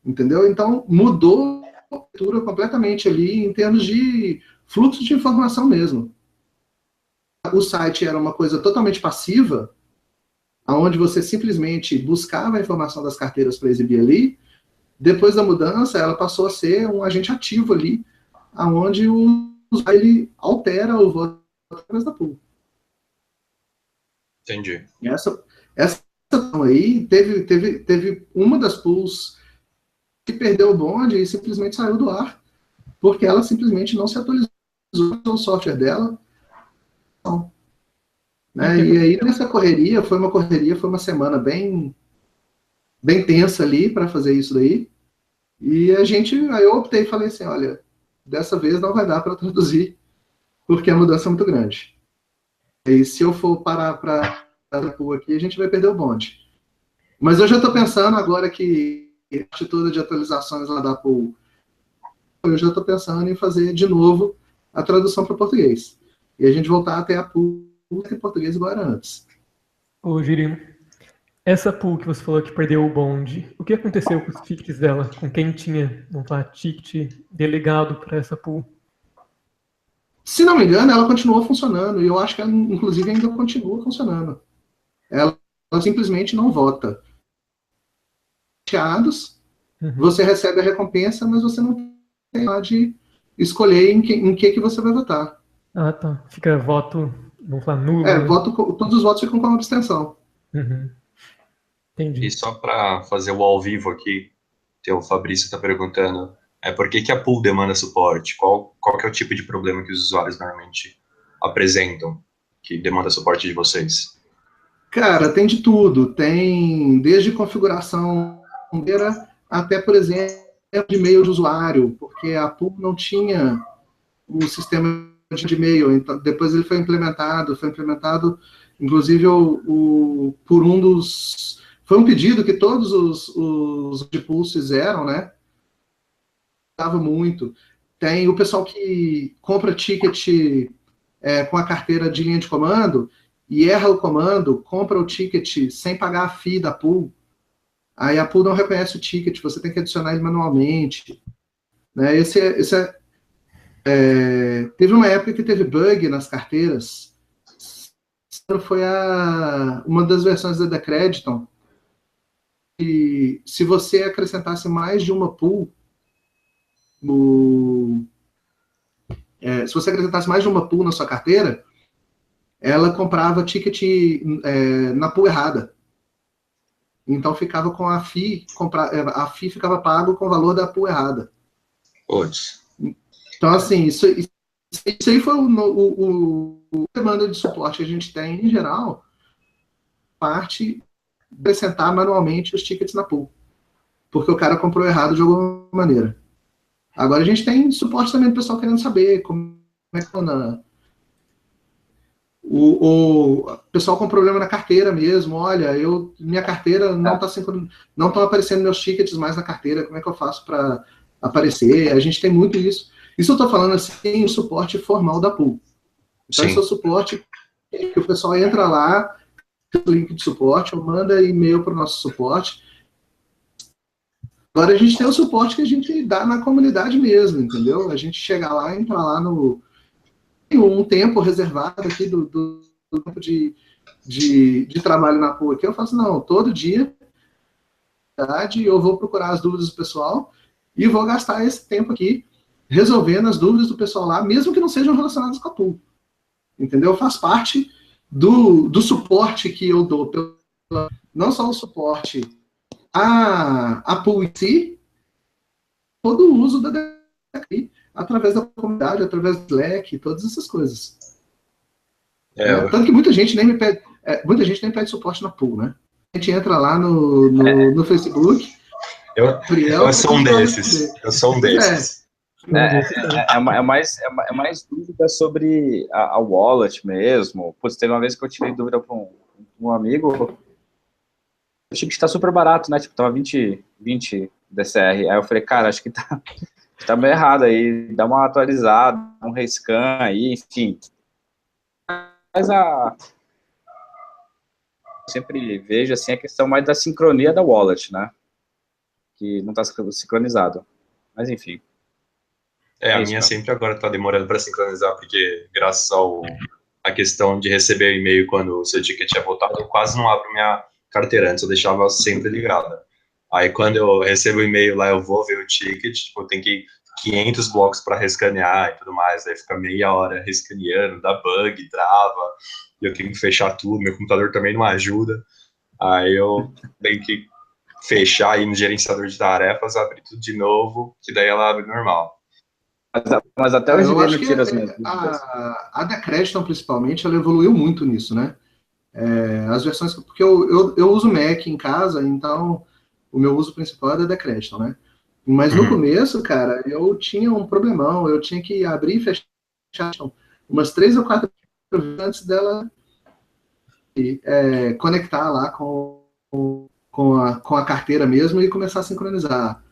Entendeu? Então, mudou a cultura completamente ali, em termos de fluxo de informação mesmo. O site era uma coisa totalmente passiva, onde você simplesmente buscava a informação das carteiras para exibir ali. Depois da mudança, ela passou a ser um agente ativo ali, onde ele altera o voto da pool. Entendi. Essa aí teve uma das pools que perdeu o bonde e simplesmente saiu do ar, porque ela simplesmente não se atualizou no software dela. Não. Né? E aí, nessa correria, foi uma semana bem tensa ali para fazer isso daí. E aí eu optei e falei assim, olha, dessa vez não vai dar para traduzir, porque a mudança é muito grande. E se eu for parar para aqui, a gente vai perder o bonde. Mas eu já estou pensando agora que a parte toda de atualizações lá da pool, eu já estou pensando em fazer de novo a tradução para português. E a gente voltar até a pool em português igual era antes. Ô, Girino, essa pool que você falou que perdeu o bonde, o que aconteceu com os tickets dela? Com quem tinha, vamos falar, ticket delegado para essa pool? Se não me engano, ela continuou funcionando, e eu acho que ela, inclusive, ainda continua funcionando. Ela simplesmente não vota. você recebe a recompensa, mas você não tem lá de escolher em que você vai votar. Ah, tá. Fica voto, vamos falar, nulo, né? Todos os votos ficam com uma abstenção. Uhum. Entendi. E só para fazer o ao vivo aqui, o Fabrício está perguntando, por que a pool demanda suporte? Qual que é o tipo de problema que os usuários normalmente apresentam que demanda suporte de vocês? Cara, tem de tudo. Tem desde configuração até, por exemplo, de e-mail de usuário, porque a pool não tinha um sistema de e-mail. Então, depois ele foi implementado, inclusive, por um dos... Foi um pedido que todos os de pools fizeram, né? Dava muito. Tem o pessoal que compra ticket com a carteira de linha de comando e erra o comando, compra o ticket sem pagar a fee da pool. Aí a pool não reconhece o ticket, você tem que adicionar ele manualmente. Né? Teve uma época que teve bug nas carteiras. Foi uma das versões da Decrediton. E se você acrescentasse mais de uma pool se você acrescentasse mais de uma pool na sua carteira, ela comprava ticket na pool errada. Então ficava com a fee ficava pago com o valor da pool errada. Puts. Então, assim, isso aí foi o demanda de suporte que a gente tem, em geral, parte de acrescentar manualmente os tickets na pool. Porque o cara comprou errado de alguma maneira. Agora a gente tem suporte também do pessoal querendo saber como é que funciona. O pessoal com problema na carteira mesmo, olha, minha carteira não estão aparecendo meus tickets mais na carteira, como é que eu faço para aparecer? A gente tem muito isso. Isso eu estou falando assim, o suporte formal da pool. Então, esse é o suporte que o pessoal entra lá, o link de suporte, ou manda e-mail para o nosso suporte. Agora a gente tem o suporte que a gente dá na comunidade mesmo, entendeu? A gente chega lá, entra lá tem um tempo reservado aqui do tempo de trabalho na pool aqui. Eu faço, não, todo dia eu vou procurar as dúvidas do pessoal e vou gastar esse tempo aqui resolvendo as dúvidas do pessoal lá, mesmo que não sejam relacionadas com a pool. Entendeu? Faz parte do suporte que eu dou. Não só o suporte à pool em si, todo o uso da DHI, através da comunidade, através do Slack, todas essas coisas. Tanto que muita gente nem pede suporte na pool, né? A gente entra lá no Facebook. Eu sou um desses. É mais dúvida sobre a wallet mesmo. Putz, teve uma vez que eu tive dúvida para um amigo. O ticket está super barato, né? Tipo, tava 20 DCR. Aí eu falei, cara, acho que tá meio errado aí. Dá uma atualizada, um rescan aí, enfim. Mas eu sempre vejo assim a questão mais da sincronia da wallet, né? Que não está sincronizado. Mas enfim. A minha sempre agora está demorando para sincronizar, porque graças à questão de receber e-mail quando o seu ticket é votado, eu quase não abro minha carteira, antes eu deixava sempre ligada. Aí quando eu recebo o e-mail lá, eu vou ver o ticket, tipo, tem que 500 blocos para rescanear e tudo mais, aí fica meia hora rescaneando, dá bug, trava, e eu tenho que fechar tudo, meu computador também não ajuda, aí eu tenho que fechar aí no gerenciador de tarefas, abrir tudo de novo, que daí ela abre normal. Mas até hoje eu acho que tira as minhas dúvidas. A Decrediton, principalmente, ela evoluiu muito nisso, né? As versões, porque eu uso Mac em casa, então o meu uso principal é da Decrediton, né? Mas no começo, cara, eu tinha um problemão, eu tinha que abrir e fechar umas 3 ou 4 vezes antes dela conectar lá com a carteira mesmo e começar a sincronizar.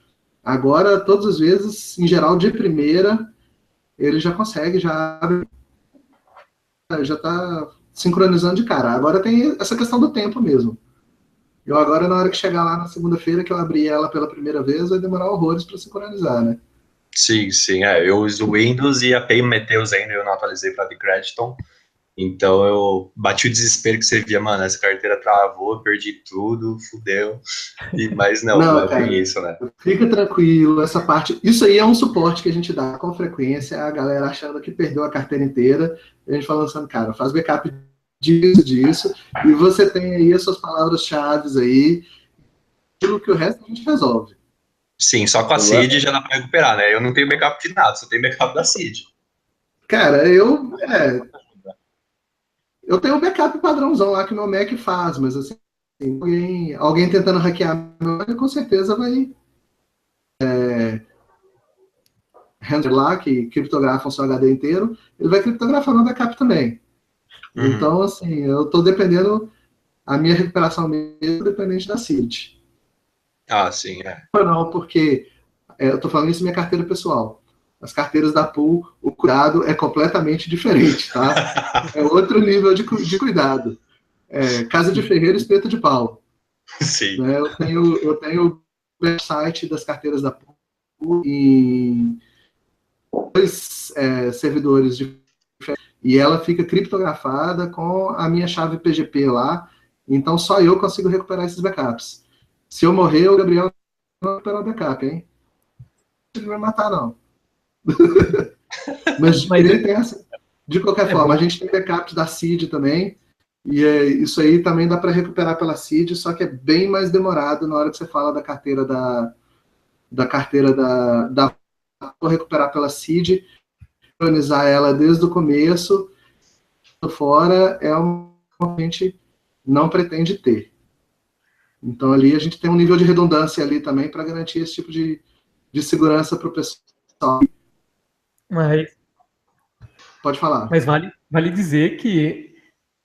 Agora, todas as vezes, em geral, de primeira, ele já consegue, já está sincronizando de cara. Agora tem essa questão do tempo mesmo. Eu agora, na hora que chegar lá na segunda-feira, que eu abrir ela pela primeira vez, vai demorar horrores para sincronizar, né? Sim. Eu uso o Windows e a API Meteus ainda eu não atualizei para Decrediton. Então eu bati o desespero que você via, mano, essa carteira travou, perdi tudo, fudeu. Mas não Não, é bem cara, isso, né? fica tranquilo, essa parte. Isso aí é um suporte que a gente dá com frequência, a galera achando que perdeu a carteira inteira, a gente falando assim, cara, faz backup disso, e você tem aí as suas palavras-chave aí, aquilo que o resto a gente resolve. Sim, só com a CID já dá pra recuperar, né? Eu não tenho backup de nada, só tenho backup da CID. Cara, eu tenho um backup padrãozão lá que meu Mac faz, mas assim, alguém tentando hackear meu Mac, com certeza vai handler lá, que criptografa o seu HD inteiro, ele vai criptografar no backup também. Uhum. Então, assim, eu estou dependendo, a minha recuperação mesmo dependente da CID. Ah, sim, é. Não, porque eu estou falando isso na minha carteira pessoal. As carteiras da Pool, o cuidado é completamente diferente, tá? É outro nível de cuidado. Casa de ferreiro, espeto de pau. Sim. Né? Eu tenho o website das carteiras da Pool em 2 servidores diferentes, e ela fica criptografada com a minha chave PGP lá, então só eu consigo recuperar esses backups. Se eu morrer, o Gabriel não vai recuperar o backup, hein? Ele vai matar, não. Mas ele tem essa. De qualquer forma, a gente tem backups da CID também, e isso aí também dá para recuperar pela CID, só que é bem mais demorado na hora que você fala da carteira da recuperar pela CID, organizar ela desde o começo, fora, é uma que a gente não pretende ter. Então ali a gente tem um nível de redundância ali também para garantir esse tipo de segurança para o pessoal. Pode falar. Mas vale dizer que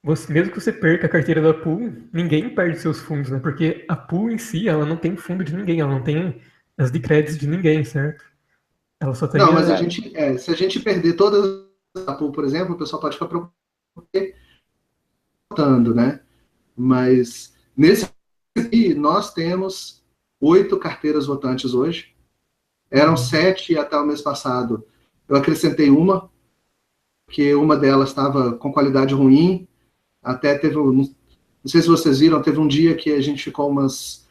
mesmo que você perca a carteira da pool, ninguém perde seus fundos, né? Porque a pool em si, ela não tem fundo de ninguém, ela não tem as de créditos de ninguém, certo? Ela só teria... Não, mas se a gente perder todas a pool, por exemplo, o pessoal pode ficar preocupado, né? Mas nesse aqui, nós temos 8 carteiras votantes hoje. Eram 7 até o mês passado. Eu acrescentei uma, porque uma delas estava com qualidade ruim. Até teve, não sei se vocês viram, teve um dia que a gente ficou umas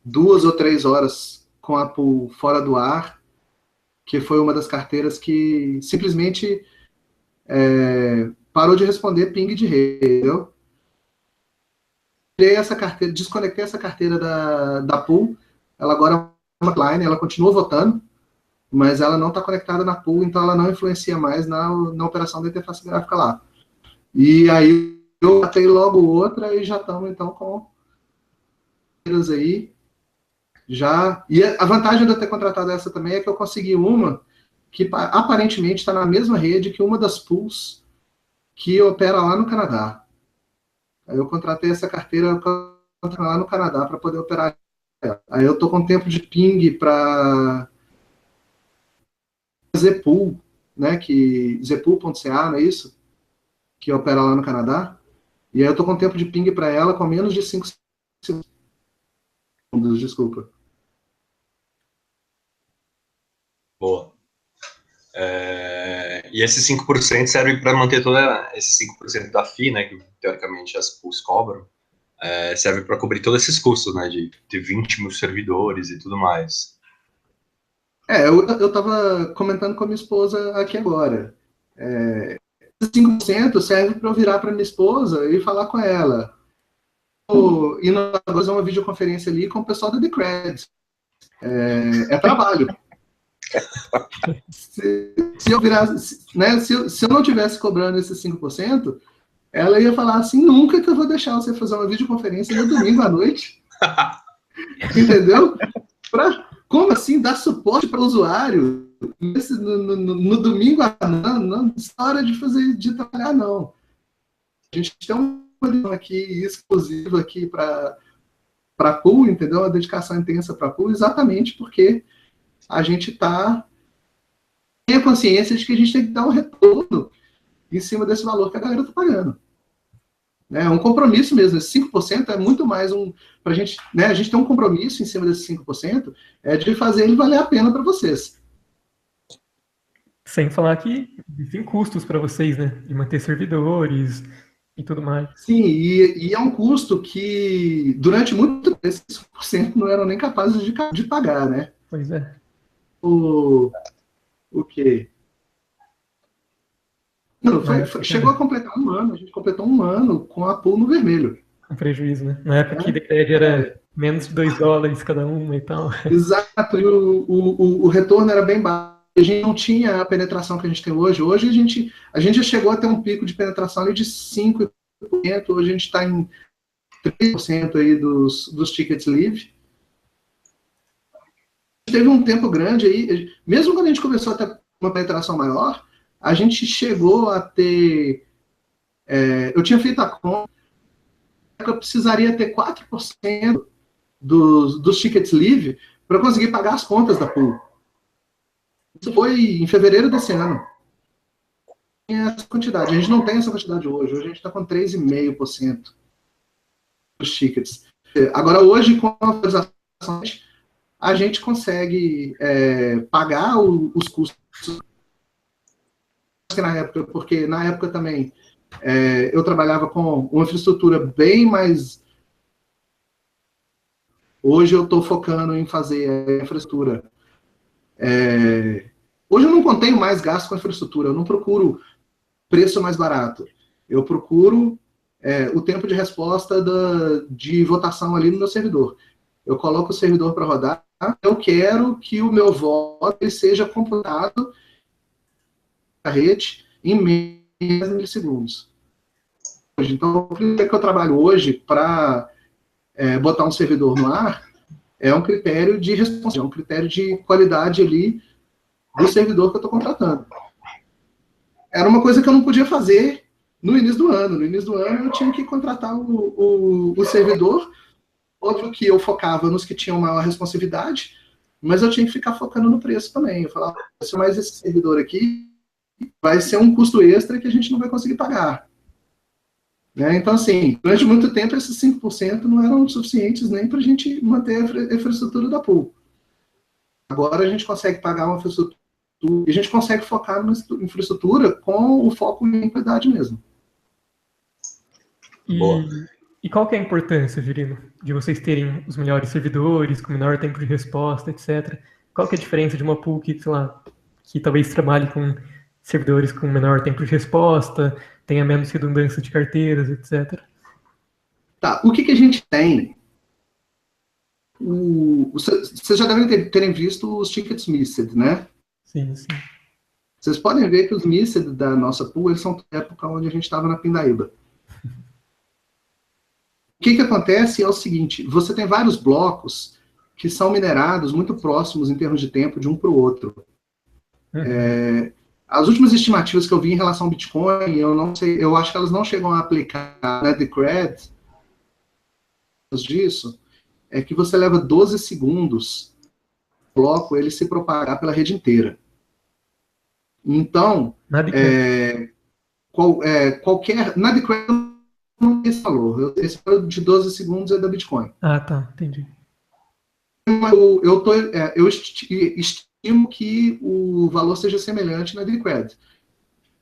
2 ou 3 horas com a pool fora do ar, que foi uma das carteiras que simplesmente parou de responder ping de rede. Eu essa carteira, desconectei essa carteira da pool, ela agora é uma line, ela continua votando, mas ela não está conectada na pool, então ela não influencia mais na operação da interface gráfica lá. E aí eu catei logo outra e já estamos então com aí já. E a vantagem de eu ter contratado essa também é que eu consegui uma que aparentemente está na mesma rede que uma das pools que opera lá no Canadá. Aí eu contratei essa carteira lá no Canadá para poder operar ela. Aí eu estou com tempo de ping para Zpool, né, que Zpool.ca, não é isso? Que opera lá no Canadá. E aí eu estou com tempo de ping para ela com menos de 5 segundos, desculpa. Boa. E esses 5% serve para manter toda esses 5% da FII, né, que teoricamente as pools cobram, serve para cobrir todos esses custos, né, de ter 20 mil servidores e tudo mais. Eu estava comentando com a minha esposa aqui agora. 5% serve para eu virar para minha esposa e falar com ela. E nós fazer uma videoconferência ali com o pessoal da Decred. É trabalho. Se eu virasse, né, se eu não tivesse cobrando esses 5%, ela ia falar assim, nunca que eu vou deixar você fazer uma videoconferência no domingo à noite. Entendeu? Como assim dar suporte para o usuário no domingo à noite? Não é hora de trabalhar, não. A gente tem uma lição aqui exclusiva aqui para pool, entendeu? Uma dedicação intensa para pool, exatamente porque a gente tem a consciência de que a gente tem que dar um retorno em cima desse valor que a galera está pagando. É um compromisso mesmo, esse 5% é muito mais para a gente, né, a gente tem um compromisso em cima desse 5%, de fazer ele valer a pena para vocês. Sem falar que tem custos para vocês, né? De manter servidores e tudo mais. Sim, e é um custo que, durante muito tempo, esses 5% não eram nem capazes de pagar, né? Pois é. O quê? Não, chegou a Né? completar um ano, a gente completou um ano com a pool no vermelho. Um prejuízo, né? Na época que Né? Decred era menos de $2 cada uma e tal. Exato, e o retorno era bem baixo. A gente não tinha a penetração que a gente tem hoje. Hoje a gente já chegou a ter um pico de penetração ali de 5%. Hoje a gente está em 3% aí dos tickets livre. Teve um tempo grande aí, mesmo quando a gente começou a ter uma penetração maior, a gente chegou a ter. Eu tinha feito a conta, eu precisaria ter 4% dos tickets livre para conseguir pagar as contas da pool. Isso foi em fevereiro desse ano. Essa quantidade. A gente não tem essa quantidade hoje. Hoje a gente está com 3,5% dos tickets. Agora, hoje, com a atualização, a gente consegue pagar os custos que na época, porque na época também eu trabalhava com uma infraestrutura bem mais. Hoje eu estou focando em fazer a infraestrutura. Hoje eu não contenho mais gasto com a infraestrutura, eu não procuro preço mais barato. Eu procuro o tempo de resposta de votação ali no meu servidor. Eu coloco o servidor para rodar, eu quero que o meu voto seja computado na rede em menos de milissegundos. Então, o que eu trabalho hoje para botar um servidor no ar é um critério de resposta, é um critério de qualidade ali do servidor que eu estou contratando. Era uma coisa que eu não podia fazer no início do ano. No início do ano, eu tinha que contratar o servidor. Óbvio que eu focava nos que tinham maior responsividade, mas eu tinha que ficar focando no preço também. Eu falava, se mais esse servidor aqui vai ser um custo extra que a gente não vai conseguir pagar. Né? Então, assim, durante muito tempo, esses 5% não eram suficientes nem para a gente manter a infraestrutura da pool. Agora a gente consegue pagar uma infraestrutura e a gente consegue focar na infraestrutura com o foco em qualidade mesmo. E qual que é a importância, Virino, de vocês terem os melhores servidores, com menor tempo de resposta, etc. Qual que é a diferença de uma pool que, sei lá, que talvez trabalhe com servidores com menor tempo de resposta, tenha menos redundância de carteiras, etc. Tá, o que a gente tem? Vocês já devem terem visto os tickets missed, né? Sim, sim. Vocês podem ver que os missed da nossa pool, eles são da época onde a gente estava na Pindaíba. O que acontece é o seguinte, você tem vários blocos que são minerados muito próximos em termos de tempo de um para o outro. As últimas estimativas que eu vi em relação ao Bitcoin, eu não sei, eu acho que elas não chegam a aplicar na Decred disso, é que você leva 12 segundos o bloco ele se propagar pela rede inteira. Então, qualquer... Na Decred não tem esse valor. Esse valor de 12 segundos é da Bitcoin. Ah, tá, entendi. Eu estimo que o valor seja semelhante na Decred.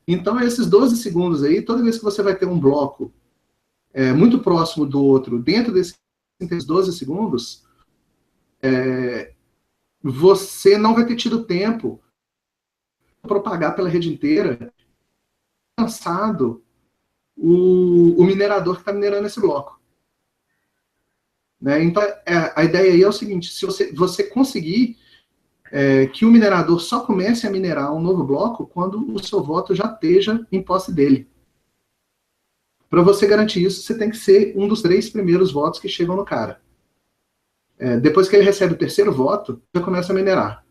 Então, esses 12 segundos aí, toda vez que você vai ter um bloco muito próximo do outro, dentro desses 12 segundos, você não vai ter tido tempo para propagar pela rede inteira, lançado o minerador que está minerando esse bloco. Né? Então, a ideia aí é o seguinte, se você conseguir que o minerador só comece a minerar um novo bloco quando o seu voto já esteja em posse dele. Para você garantir isso, você tem que ser um dos 3 primeiros votos que chegam no cara. Depois que ele recebe o terceiro voto, já começa a minerar.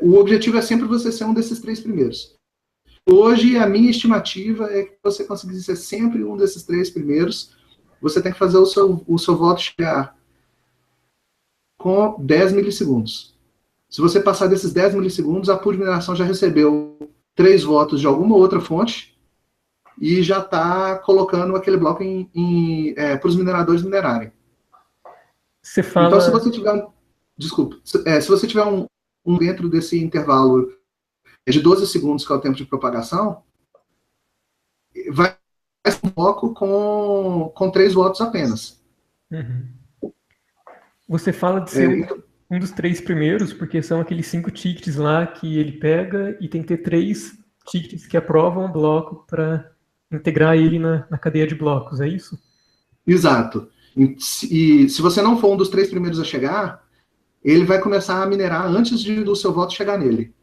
O objetivo é sempre você ser um desses 3 primeiros. Hoje, a minha estimativa é que você conseguir ser sempre um desses 3 primeiros, você tem que fazer o seu voto chegar com 10 milissegundos. Se você passar desses 10 milissegundos, a pool de mineração já recebeu 3 votos de alguma outra fonte e já está colocando aquele bloco para os mineradores minerarem. Você fala... Então, se você tiver se você tiver um dentro desse intervalo de 12 segundos, que é o tempo de propagação, vai ser um bloco com 3 votos apenas. Uhum. Você fala de ser um dos 3 primeiros, porque são aqueles 5 tickets lá que ele pega e tem que ter 3 tickets que aprovam o bloco para integrar ele na cadeia de blocos, é isso? Exato. E se você não for um dos 3 primeiros a chegar, ele vai começar a minerar antes do seu voto chegar nele.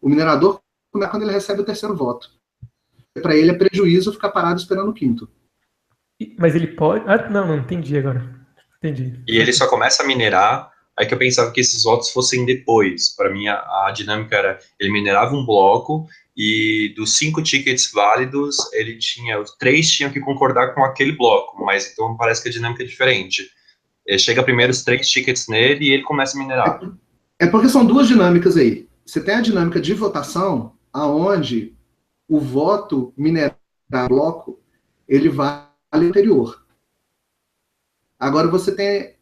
O minerador começa quando ele recebe o terceiro voto. Para ele é prejuízo ficar parado esperando o quinto. Mas ele pode... Ah, não, entendi agora. Entendi. E ele só começa a minerar, aí que eu pensava que esses votos fossem depois. Para mim, a dinâmica era, ele minerava um bloco, e dos 5 tickets válidos, os 3 tinham que concordar com aquele bloco, mas então parece que a dinâmica é diferente. Ele chega primeiro os 3 tickets nele e ele começa a minerar. É porque são 2 dinâmicas aí. Você tem a dinâmica de votação, aonde o voto minerar bloco, ele vale anterior. Agora você tem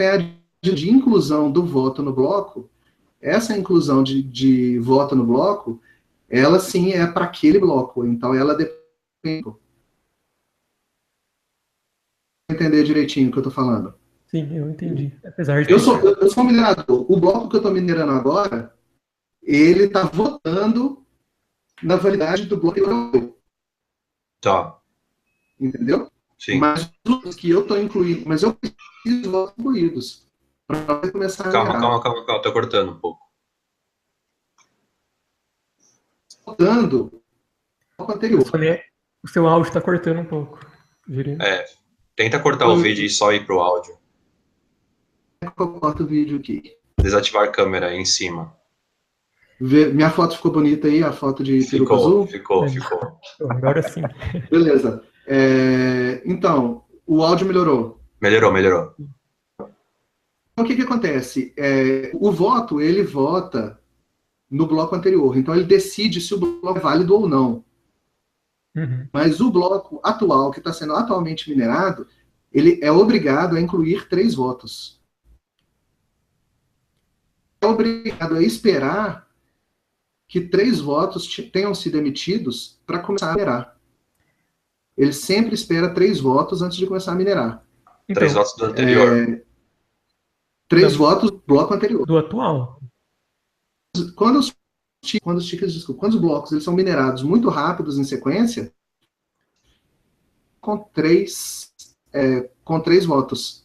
a de inclusão do voto no bloco. Essa inclusão de voto no bloco, ela sim é para aquele bloco. Então ela depende. Entender direitinho o que eu estou falando. Sim, eu entendi. Apesar de eu sou um minerador. O bloco que eu estou minerando agora, ele está votando na validade do bloco que eu. Tá. Entendeu? Sim. Mas os que eu estou incluindo, mas eu preciso de votos incluídos para começar a minerar. Calma, tô cortando um pouco. Votando o bloco anterior. O seu áudio está cortando um pouco. Tenta cortar o vídeo e só ir pro áudio. Eu corto o vídeo aqui. Desativar a câmera aí em cima. Minha foto ficou bonita aí, a foto de peruca azul? Ficou. Agora sim. Beleza. Então, o áudio melhorou. Melhorou. Então, o que acontece? O voto, ele vota no bloco anterior. Então, ele decide se o bloco é válido ou não. Uhum. Mas o bloco atual, que está sendo atualmente minerado, ele é obrigado a incluir 3 votos. É obrigado a esperar que 3 votos tenham sido emitidos para começar a minerar. Ele sempre espera 3 votos antes de começar a minerar. Então, 3 votos do anterior. 3 votos do bloco anterior. Do atual. Quando os blocos eles são minerados muito rápidos em sequência, com 3 votos.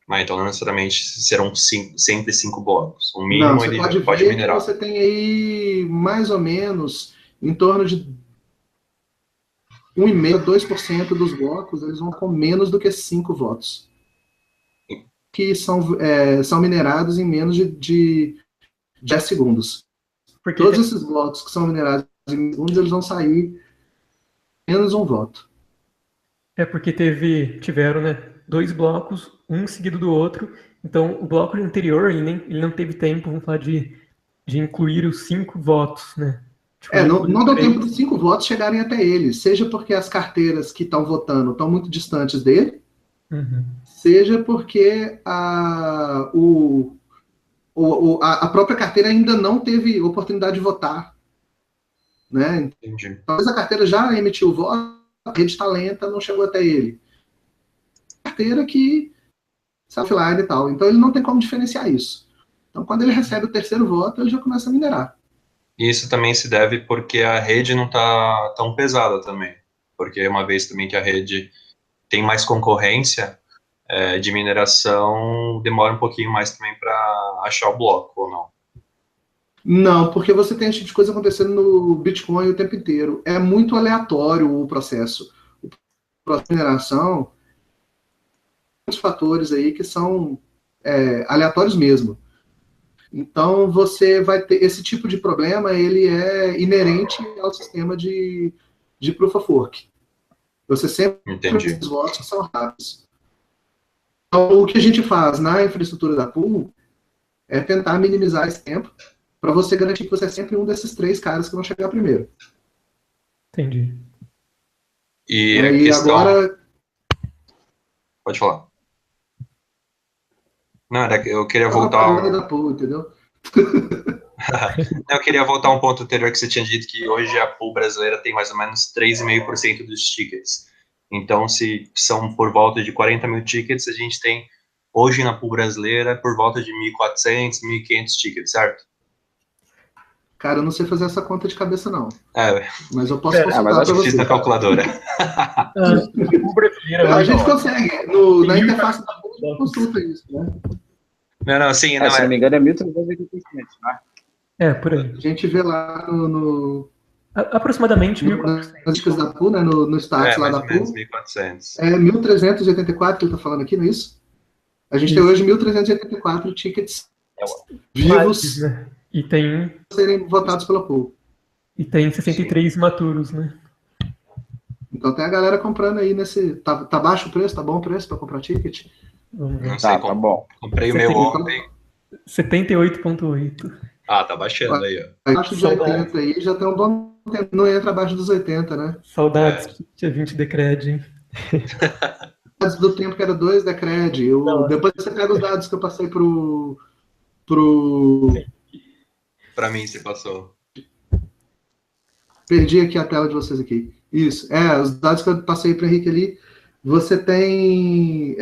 Mas então não necessariamente serão sempre 5 blocos. O mínimo não, ele pode minerar. Que você tem aí mais ou menos em torno de 1,5% a 2% dos blocos, eles vão com menos do que 5 votos. Que são minerados em menos de 10 segundos. Porque todos esses blocos que são minerados em segundos, eles vão sair menos um voto. É porque tiveram, né, 2 blocos, um seguido do outro. Então, o bloco anterior, ele não teve tempo, vamos falar, de incluir os 5 votos, né? Tipo, não deu tempo dos 5 votos chegarem até ele. Seja porque as carteiras que estão votando estão muito distantes dele, seja porque a própria carteira ainda não teve oportunidade de votar. Né? Entendi. Talvez a carteira já emitiu o voto, a rede está lenta, não chegou até ele. Carteira que está offline e tal. Então ele não tem como diferenciar isso. Então quando ele recebe o terceiro voto, ele já começa a minerar. E isso também se deve porque a rede não está tão pesada também. Porque uma vez também que a rede tem mais concorrência de mineração, demora um pouquinho mais também para achar o bloco, ou não? Não, porque você tem esse tipo de coisa acontecendo no Bitcoin o tempo inteiro. É muito aleatório o processo. O processo de mineração tem muitos fatores aí que são aleatórios mesmo. Então, você vai ter esse tipo de problema, ele é inerente ao sistema de Proof of Work. Você sempre tem os votos que são rápidos. Então, o que a gente faz na infraestrutura da pool é tentar minimizar esse tempo para você garantir que você é sempre um desses 3 caras que vão chegar primeiro. Entendi. E a questão... agora... Pode falar. Não, eu queria A voltar propaganda da pool, entendeu? Eu queria voltar a um ponto anterior que você tinha dito que hoje a pool brasileira tem mais ou menos 3,5% dos tickets. Então, se são por volta de 40 mil tickets, a gente tem hoje na pool brasileira por volta de 1.400, 1.500 tickets, certo? Cara, eu não sei fazer essa conta de cabeça, não. Mas eu posso mas consultar acho para que Fiz você. na calculadora. A pool brasileira A hoje, gente consegue. Na Tem interface da pool, a gente consulta isso, né? Não, sim, se não não é. me engano, é 1.387, né? por aí. A gente vê lá Aproximadamente nas 1.400. dicas da pool, né? No status lá Mais da ou menos pool. 1.400. É 1.384 que ele está falando aqui, não é isso? A gente tem Isso. hoje 1.384 tickets Válidos, vivos né? E tem a serem votados pela pool. 63 maturos, né? Então tem a galera comprando aí nesse. Tá baixo o preço? Tá bom o preço para comprar ticket? Vamos ver. Não sei, Tá bom. comprei o meu ontem. 78,8. Ah, tá baixando aí, ó. Abaixo de 80 aí já tem um bom tempo. Não entra abaixo dos 80, né? Saudades que tinha 20 Decred, hein? Antes do tempo que era 2 da Cred. Depois você pega os dados que eu passei pro. Pra mim, você passou. Perdi aqui a tela de vocês aqui. Isso. Os dados que eu passei para o Henrique ali. Você tem.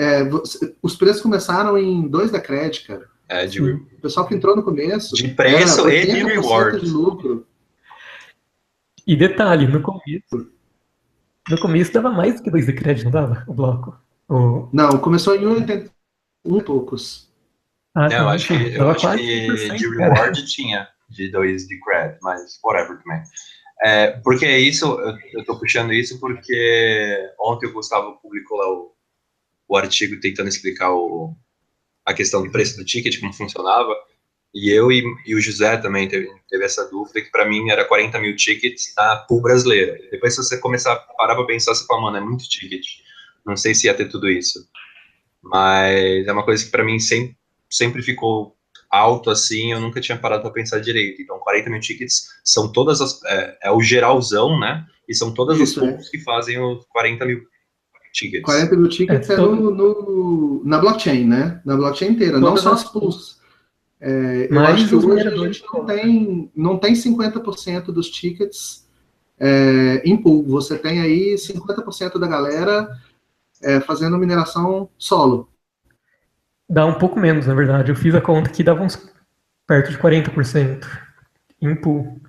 Os preços começaram em 2 da Cred, cara. O pessoal que entrou no começo. De preço e de 80% reward. de lucro. E detalhe, no começo dava mais do que 2 Decred, não dava? O bloco. Não, começou em 81 e poucos. Eu Tá, acho que dava quase de 100%, cara. reward tinha, de 2 de cred, mas whatever também. Porque isso, eu tô puxando isso porque ontem o Gustavo publicou lá o artigo tentando explicar a questão do preço do ticket, como funcionava, e eu e o José também teve essa dúvida, que para mim era 40 mil tickets na pool brasileira. Depois, se você começar a parar para pensar, você fala, mano, é muito ticket. Não sei se ia ter tudo isso. Mas é uma coisa que para mim sempre ficou alto assim, eu nunca tinha parado para pensar direito. Então, 40 mil tickets são todas as. É o geralzão, né? E são todas as pools que fazem os 40 mil tickets. 40 mil tickets na blockchain, né? Na blockchain inteira, não só as pools. Eu acho que hoje a gente não tem 50% dos tickets em pool. Você tem aí 50% da galera fazendo mineração solo. Dá um pouco menos, na verdade. Eu fiz a conta que dava uns perto de 40% em pool.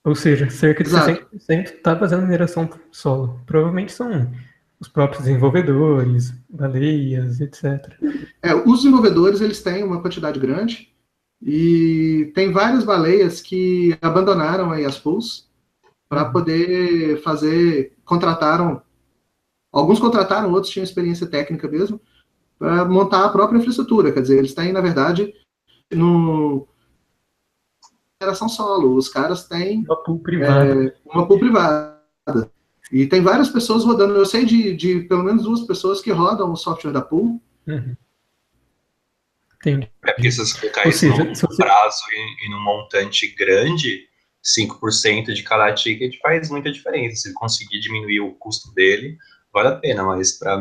Ou seja, cerca de 60% está fazendo mineração solo. Provavelmente são os próprios desenvolvedores, baleias, etc. Os desenvolvedores, eles têm uma quantidade grande e tem várias baleias que abandonaram aí as pools para poder alguns contrataram, outros tinham experiência técnica mesmo, para montar a própria infraestrutura. Quer dizer, eles têm, na verdade, mineração solo. Os caras têm uma pool privada. E tem várias pessoas rodando. Eu sei de pelo menos 2 pessoas que rodam o software da pool. Entendi. Porque se você colocar isso num prazo e num montante grande, 5% de cada ticket faz muita diferença. Se conseguir diminuir o custo dele, vale a pena, mas para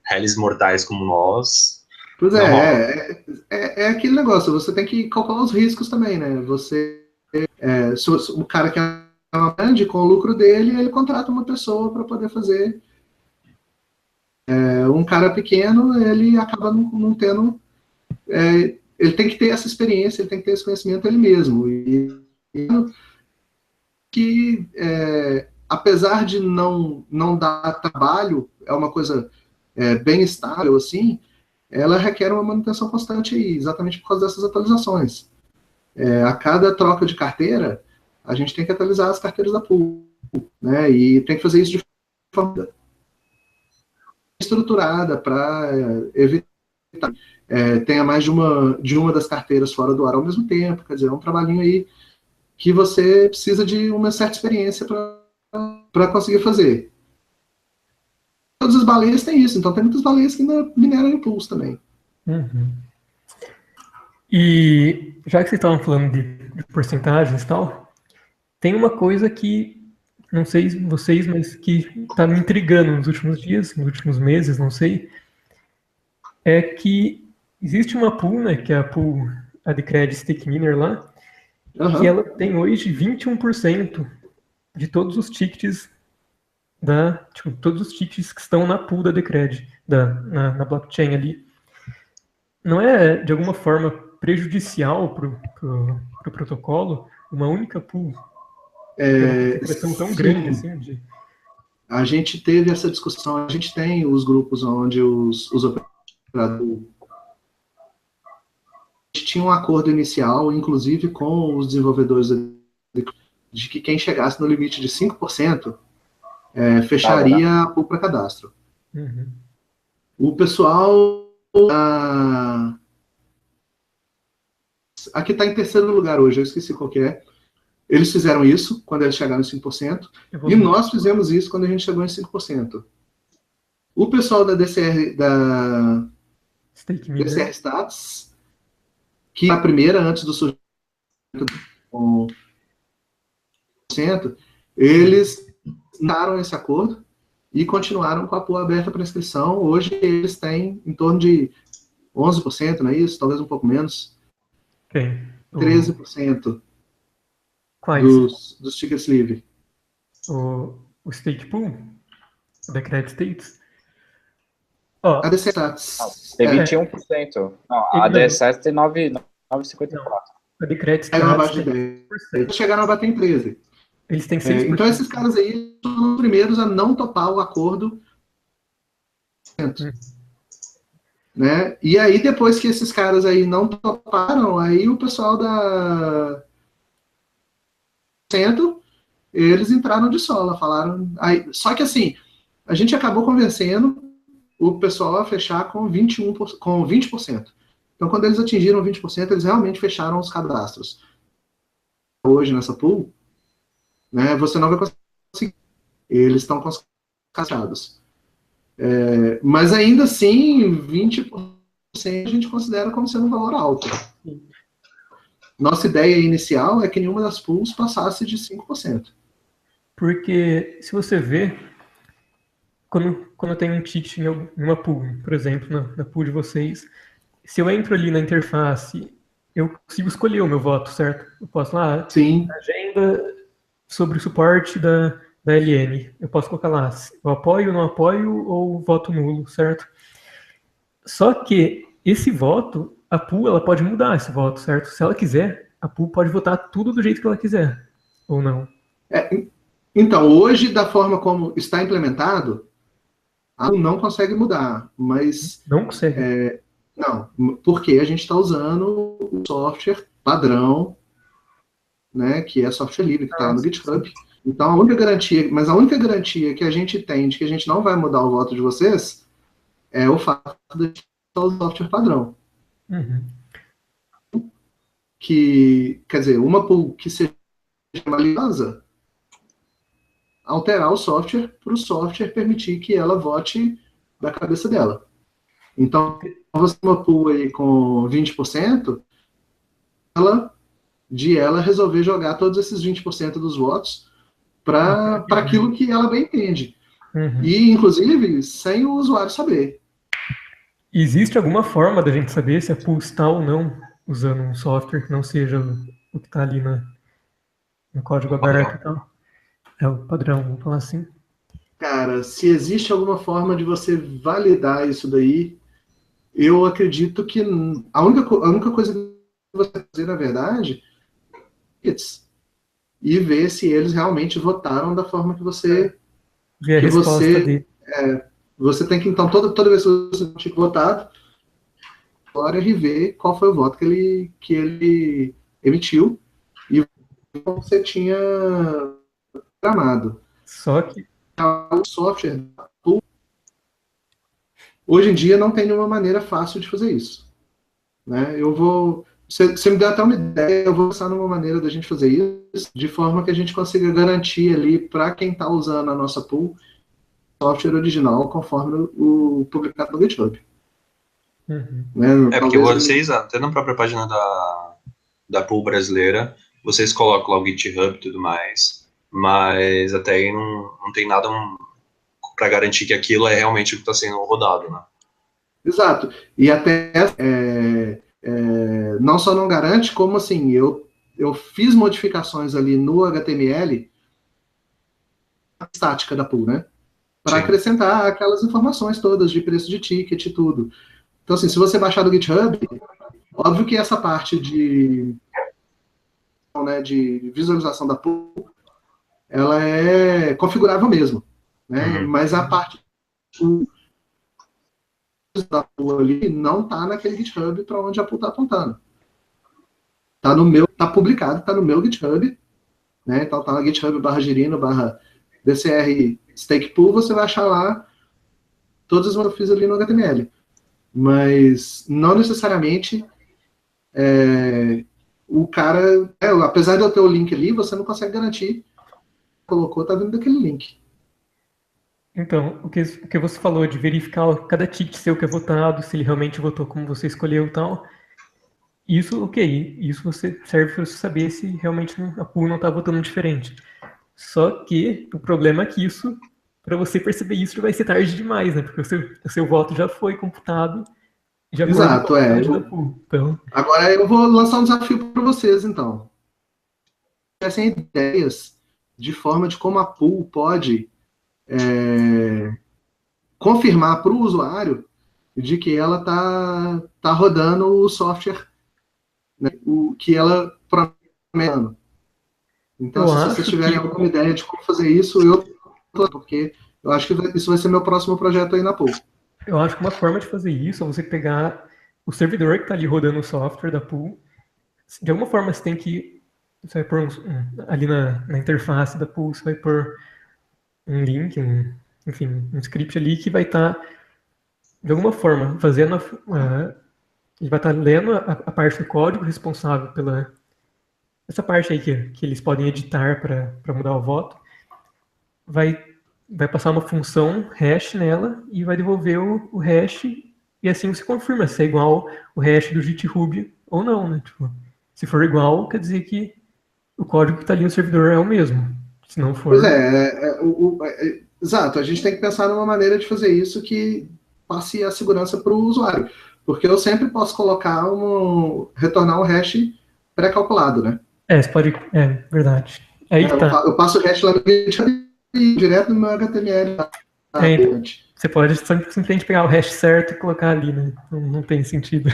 réis mortais como nós. Pois é aquele negócio, você tem que calcular os riscos também, né? Se o cara que é uma grande, com o lucro dele, ele contrata uma pessoa para poder fazer. Um cara pequeno, ele acaba não tendo. Ele tem que ter essa experiência, ele tem que ter esse conhecimento ele mesmo. Apesar de não dar trabalho, é uma coisa bem estável, assim, ela requer uma manutenção constante aí, exatamente por causa dessas atualizações. A cada troca de carteira, a gente tem que atualizar as carteiras da pool, né? E tem que fazer isso de forma estruturada para evitar tenha mais de uma das carteiras fora do ar ao mesmo tempo. Quer dizer, é um trabalhinho aí que você precisa de uma certa experiência para conseguir fazer. Todas as baleias têm isso, então tem muitas baleias que ainda mineram em pools também. E já que vocês estavam falando de porcentagens e tal, tem uma coisa que, não sei vocês, mas que está me intrigando nos últimos dias, nos últimos meses, não sei, é que existe uma pool, né, que é a pool a Decred Stake Miner lá, que ela tem hoje 21% de todos os tickets todos os tickets que estão na pool da Decred, na blockchain ali. Não é, de alguma forma, prejudicial pro protocolo uma única pool? Ter uma concentração tão grande assim? A gente teve essa discussão, a gente tem os grupos onde os operadores tinha um acordo inicial, inclusive com os desenvolvedores, de que quem chegasse no limite de 5% fecharia a pool para cadastro. Uhum. O pessoal aqui está em terceiro lugar hoje, eu esqueci qual que é. Eles fizeram isso quando eles chegaram em 5%, e nós fizemos isso quando a gente chegou em 5%. O pessoal da DCR Stats, que é a primeira antes do surgimento com 1%, eles daram esse acordo e continuaram com a pool aberta para inscrição. Hoje eles têm em torno de 11%, não é isso? Talvez um pouco menos. 13% dos tickets livre. O Stake Pool? O Decred States? A DC Stats tem 21%. Não, a DSS tem 9,54%. A Decred States chegaram abaixo de 10%. Chegaram a bater em 13%. Eles têm 6%. Então esses caras aí são os primeiros a não topar o acordo. Né? E aí, depois que esses caras aí não toparam, aí o pessoal da centro, eles entraram de sola, falaram. Aí, só que assim, a gente acabou convencendo o pessoal a fechar com 20%. Então, quando eles atingiram 20%, eles realmente fecharam os cadastros. Hoje, nessa pool, né, você não vai conseguir. Eles estão com os cadastrados. Mas ainda assim, 20% a gente considera como sendo um valor alto. Nossa ideia inicial é que nenhuma das pools passasse de 5%. Porque, se você vê, quando eu tenho um ticket em uma pool, por exemplo, na pool de vocês, se eu entro ali na interface, eu consigo escolher o meu voto, certo? Eu posso lá, Sim. agenda sobre o suporte da LN. Eu posso colocar lá, eu apoio, não apoio ou voto nulo, certo? Só que esse voto, a pool, ela pode mudar esse voto, certo? Se ela quiser, a pool pode votar tudo do jeito que ela quiser, ou não. Então, hoje, da forma como está implementado, a pool não consegue mudar, mas... Não consegue? Não, porque a gente está usando o software padrão, né, que é software livre, que está lá no GitHub. Então, a única garantia que a gente tem de que a gente não vai mudar o voto de vocês é o fato de a gente usar o software padrão. Uhum. Quer dizer, uma pool que seja maliciosa, alterar o software para o software permitir que ela vote da cabeça dela. Então, você tem uma pool aí com 20%, ela resolver jogar todos esses 20% dos votos para aquilo que ela bem entende. Uhum. E, inclusive, sem o usuário saber. Existe alguma forma da gente saber se a pool está ou não usando um software que não seja o que está ali no código aberto e tal? É o padrão, vamos falar assim. Cara, se existe alguma forma de você validar isso daí, eu acredito que a única coisa que você vai fazer, na verdade, é e ver se eles realmente votaram da forma que você... Ver a resposta dele. Você tem que, então, toda vez que você tinha votado, agora rever qual foi o voto que ele emitiu e como você tinha programado. Só que o software hoje em dia não tem nenhuma maneira fácil de fazer isso, né? Você me deu até uma ideia, eu vou pensar numa maneira da gente fazer isso de forma que a gente consiga garantir ali para quem está usando a nossa pool software original conforme o publicado no GitHub. Uhum. Né? Porque vocês, até na própria página da pool brasileira, vocês colocam lá o GitHub e tudo mais, mas até aí não tem nada para garantir que aquilo é realmente o que está sendo rodado, né? Exato. E até não só não garante, como assim, eu fiz modificações ali no HTML, a estática da pool, né? Para acrescentar aquelas informações todas de preço de ticket e tudo. Então, assim, se você baixar do GitHub, óbvio que essa parte de visualização da pool, ela é configurável mesmo, né? Mas a parte da pool ali não está naquele GitHub para onde a pool está apontando. Tá publicado, tá no meu GitHub, né? Então tá na github/girino/dcr stake pool, você vai achar lá todas as que eu fiz ali no HTML. Mas não necessariamente o cara, apesar de eu ter o link ali, você não consegue garantir que colocou, tá vindo daquele link. Então, o que você falou de verificar cada ticket seu que é votado, se ele realmente votou como você escolheu e tal, isso, ok, isso você serve para você saber se realmente a pool não está votando diferente. Só que o problema é que isso, para você perceber isso, já vai ser tarde demais, né? Porque o seu voto já foi computado, já foi Exato, da pool. Então... Agora eu vou lançar um desafio para vocês, então. Tivessem ideias de forma de como a pool pode confirmar para o usuário de que ela tá rodando o software, né, o que ela promete. Então, se vocês tiverem alguma ideia de como fazer isso, porque eu acho que isso vai ser meu próximo projeto aí na pool. Eu acho que uma forma de fazer isso é você pegar o servidor que está ali rodando o software da pool. De alguma forma você vai pôr ali na interface da pool, você vai pôr um link, enfim, um script ali que vai estar, de alguma forma, fazendo ele vai estar lendo a parte do código responsável pela essa parte aí que eles podem editar para mudar o voto, vai passar uma função hash nela e vai devolver o hash, e assim você confirma se é igual o hash do GitHub ou não, né? Tipo, se for igual, quer dizer que o código que está ali no servidor é o mesmo. Se não for... Pois exato, a gente tem que pensar numa maneira de fazer isso que passe a segurança para o usuário. Porque eu sempre posso retornar um hash pré-calculado, né? Você pode... verdade. Aí tá. Eu passo o hash lá no GitHub direto no meu HTML. Então, você pode simplesmente pegar o hash certo e colocar ali, né? Não tem sentido.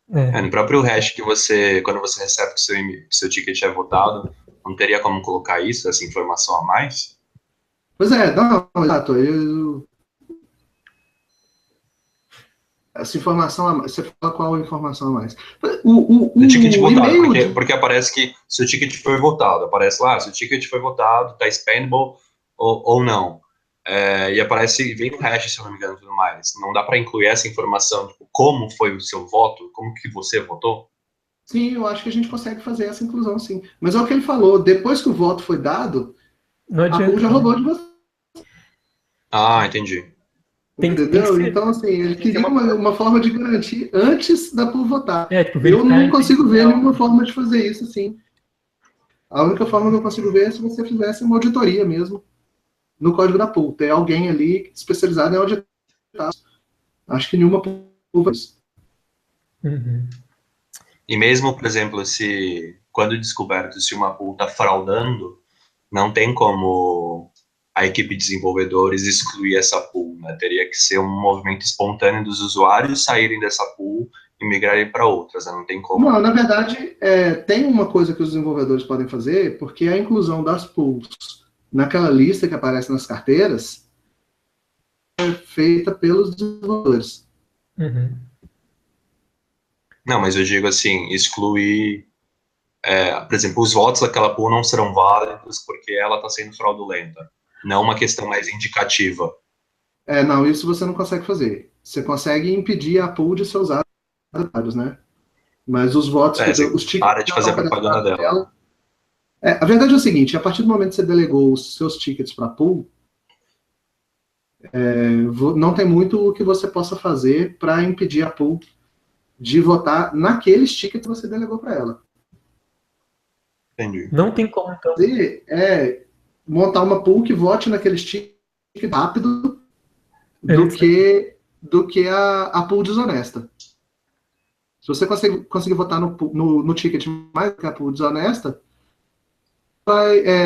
No próprio hash que quando você recebe que seu ticket é votado, não teria como colocar isso, essa informação a mais? Pois não, exato. Essa informação a mais, você fala qual informação a mais? O ticket votado, porque aparece que seu ticket foi votado, aparece lá, seu ticket foi votado, está spendable ou não. E aparece, vem no hash, se eu não me engano, tudo mais. Não dá para incluir essa informação, tipo, como foi o seu voto, como que você votou? Sim, eu acho que a gente consegue fazer essa inclusão, sim. Mas é o que ele falou, depois que o voto foi dado, a pool já roubou de você. Entendi. Entendeu? Então, assim, ele queria uma forma de garantir antes da pool votar. Tipo, eu não consigo ver nenhuma forma de fazer isso, assim. A única forma que eu consigo ver é se você fizesse uma auditoria mesmo no código da pool. Ter alguém ali especializado em auditar. Acho que nenhuma pool faz isso. Uhum. E mesmo, por exemplo, quando descoberto se uma pool está fraudando, não tem como a equipe de desenvolvedores excluir essa pool, né? Teria que ser um movimento espontâneo dos usuários saírem dessa pool e migrarem para outras, né? Não tem como. Não, na verdade, tem uma coisa que os desenvolvedores podem fazer, porque a inclusão das pools naquela lista que aparece nas carteiras é feita pelos desenvolvedores. Uhum. Não, mas eu digo assim, excluir, por exemplo, os votos daquela pool não serão válidos porque ela está sendo fraudulenta. Não uma questão mais indicativa. Não, isso você não consegue fazer. Você consegue impedir a pool de ser usada dados, né? Mas os votos, os tickets... Para de fazer a propaganda dela. A verdade é o seguinte, a partir do momento que você delegou os seus tickets para a pool, não tem muito o que você possa fazer para impedir a pool de votar naqueles tickets que você delegou para ela. Entendi. Não tem como, então. Montar uma pool que vote naqueles tickets rápido, do que a pool desonesta. Se você conseguir votar no ticket mais que a pool desonesta,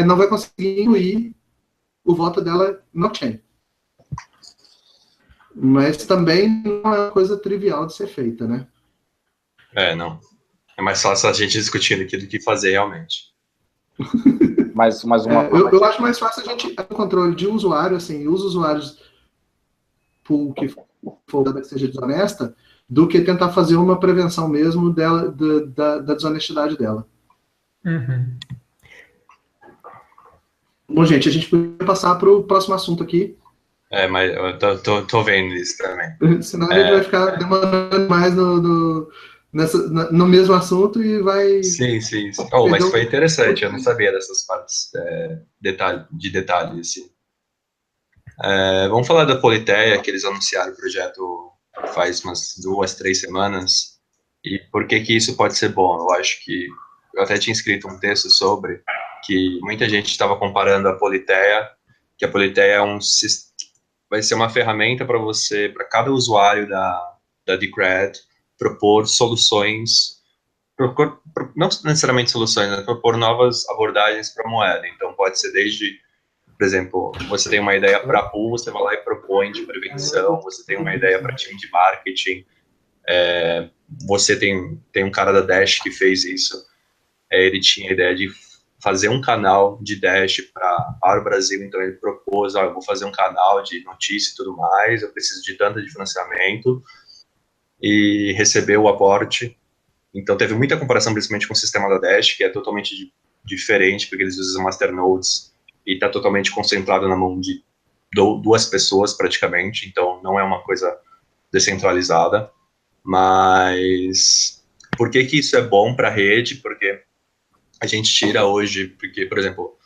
não vai conseguir incluir o voto dela no blockchain. Mas também não é uma coisa trivial de ser feita, né? Não. É mais fácil a gente discutindo aqui do que fazer realmente. Mas eu acho mais fácil a gente ter controle de usuário, assim, os usuários pool que for que seja desonesta, do que tentar fazer uma prevenção mesmo dela, da desonestidade dela. Uhum. Bom, gente, a gente pode passar para o próximo assunto aqui. Mas eu tô vendo isso também. Senão a gente vai ficar demorando mais no mesmo assunto e vai... Sim. Mas foi interessante, eu não sabia dessas partes de detalhes, assim. Vamos falar da Politeia, que eles anunciaram o projeto faz umas 2, 3 semanas, e por que isso pode ser bom? Eu acho que eu até tinha escrito um texto sobre que muita gente estava comparando a Politeia, que a Politeia vai ser uma ferramenta para para cada usuário da Decred, propor soluções, não necessariamente soluções, mas propor novas abordagens para a moeda. Então, pode ser desde, por exemplo, você tem uma ideia para pool, você vai lá e propõe de prevenção, você tem uma ideia para time de marketing, você tem um cara da Dash que fez isso, ele tinha a ideia de fazer um canal de Dash para o Brasil, então ele propôs, eu vou fazer um canal de notícia e tudo mais, eu preciso de tanto de financiamento, e recebeu o aporte. Então teve muita comparação, principalmente com o sistema da Dash, que é totalmente diferente, porque eles usam masternodes e está totalmente concentrado na mão de 2 pessoas, praticamente, então não é uma coisa descentralizada. Mas por que isso é bom para a rede? Porque a gente tira hoje, porque, por exemplo,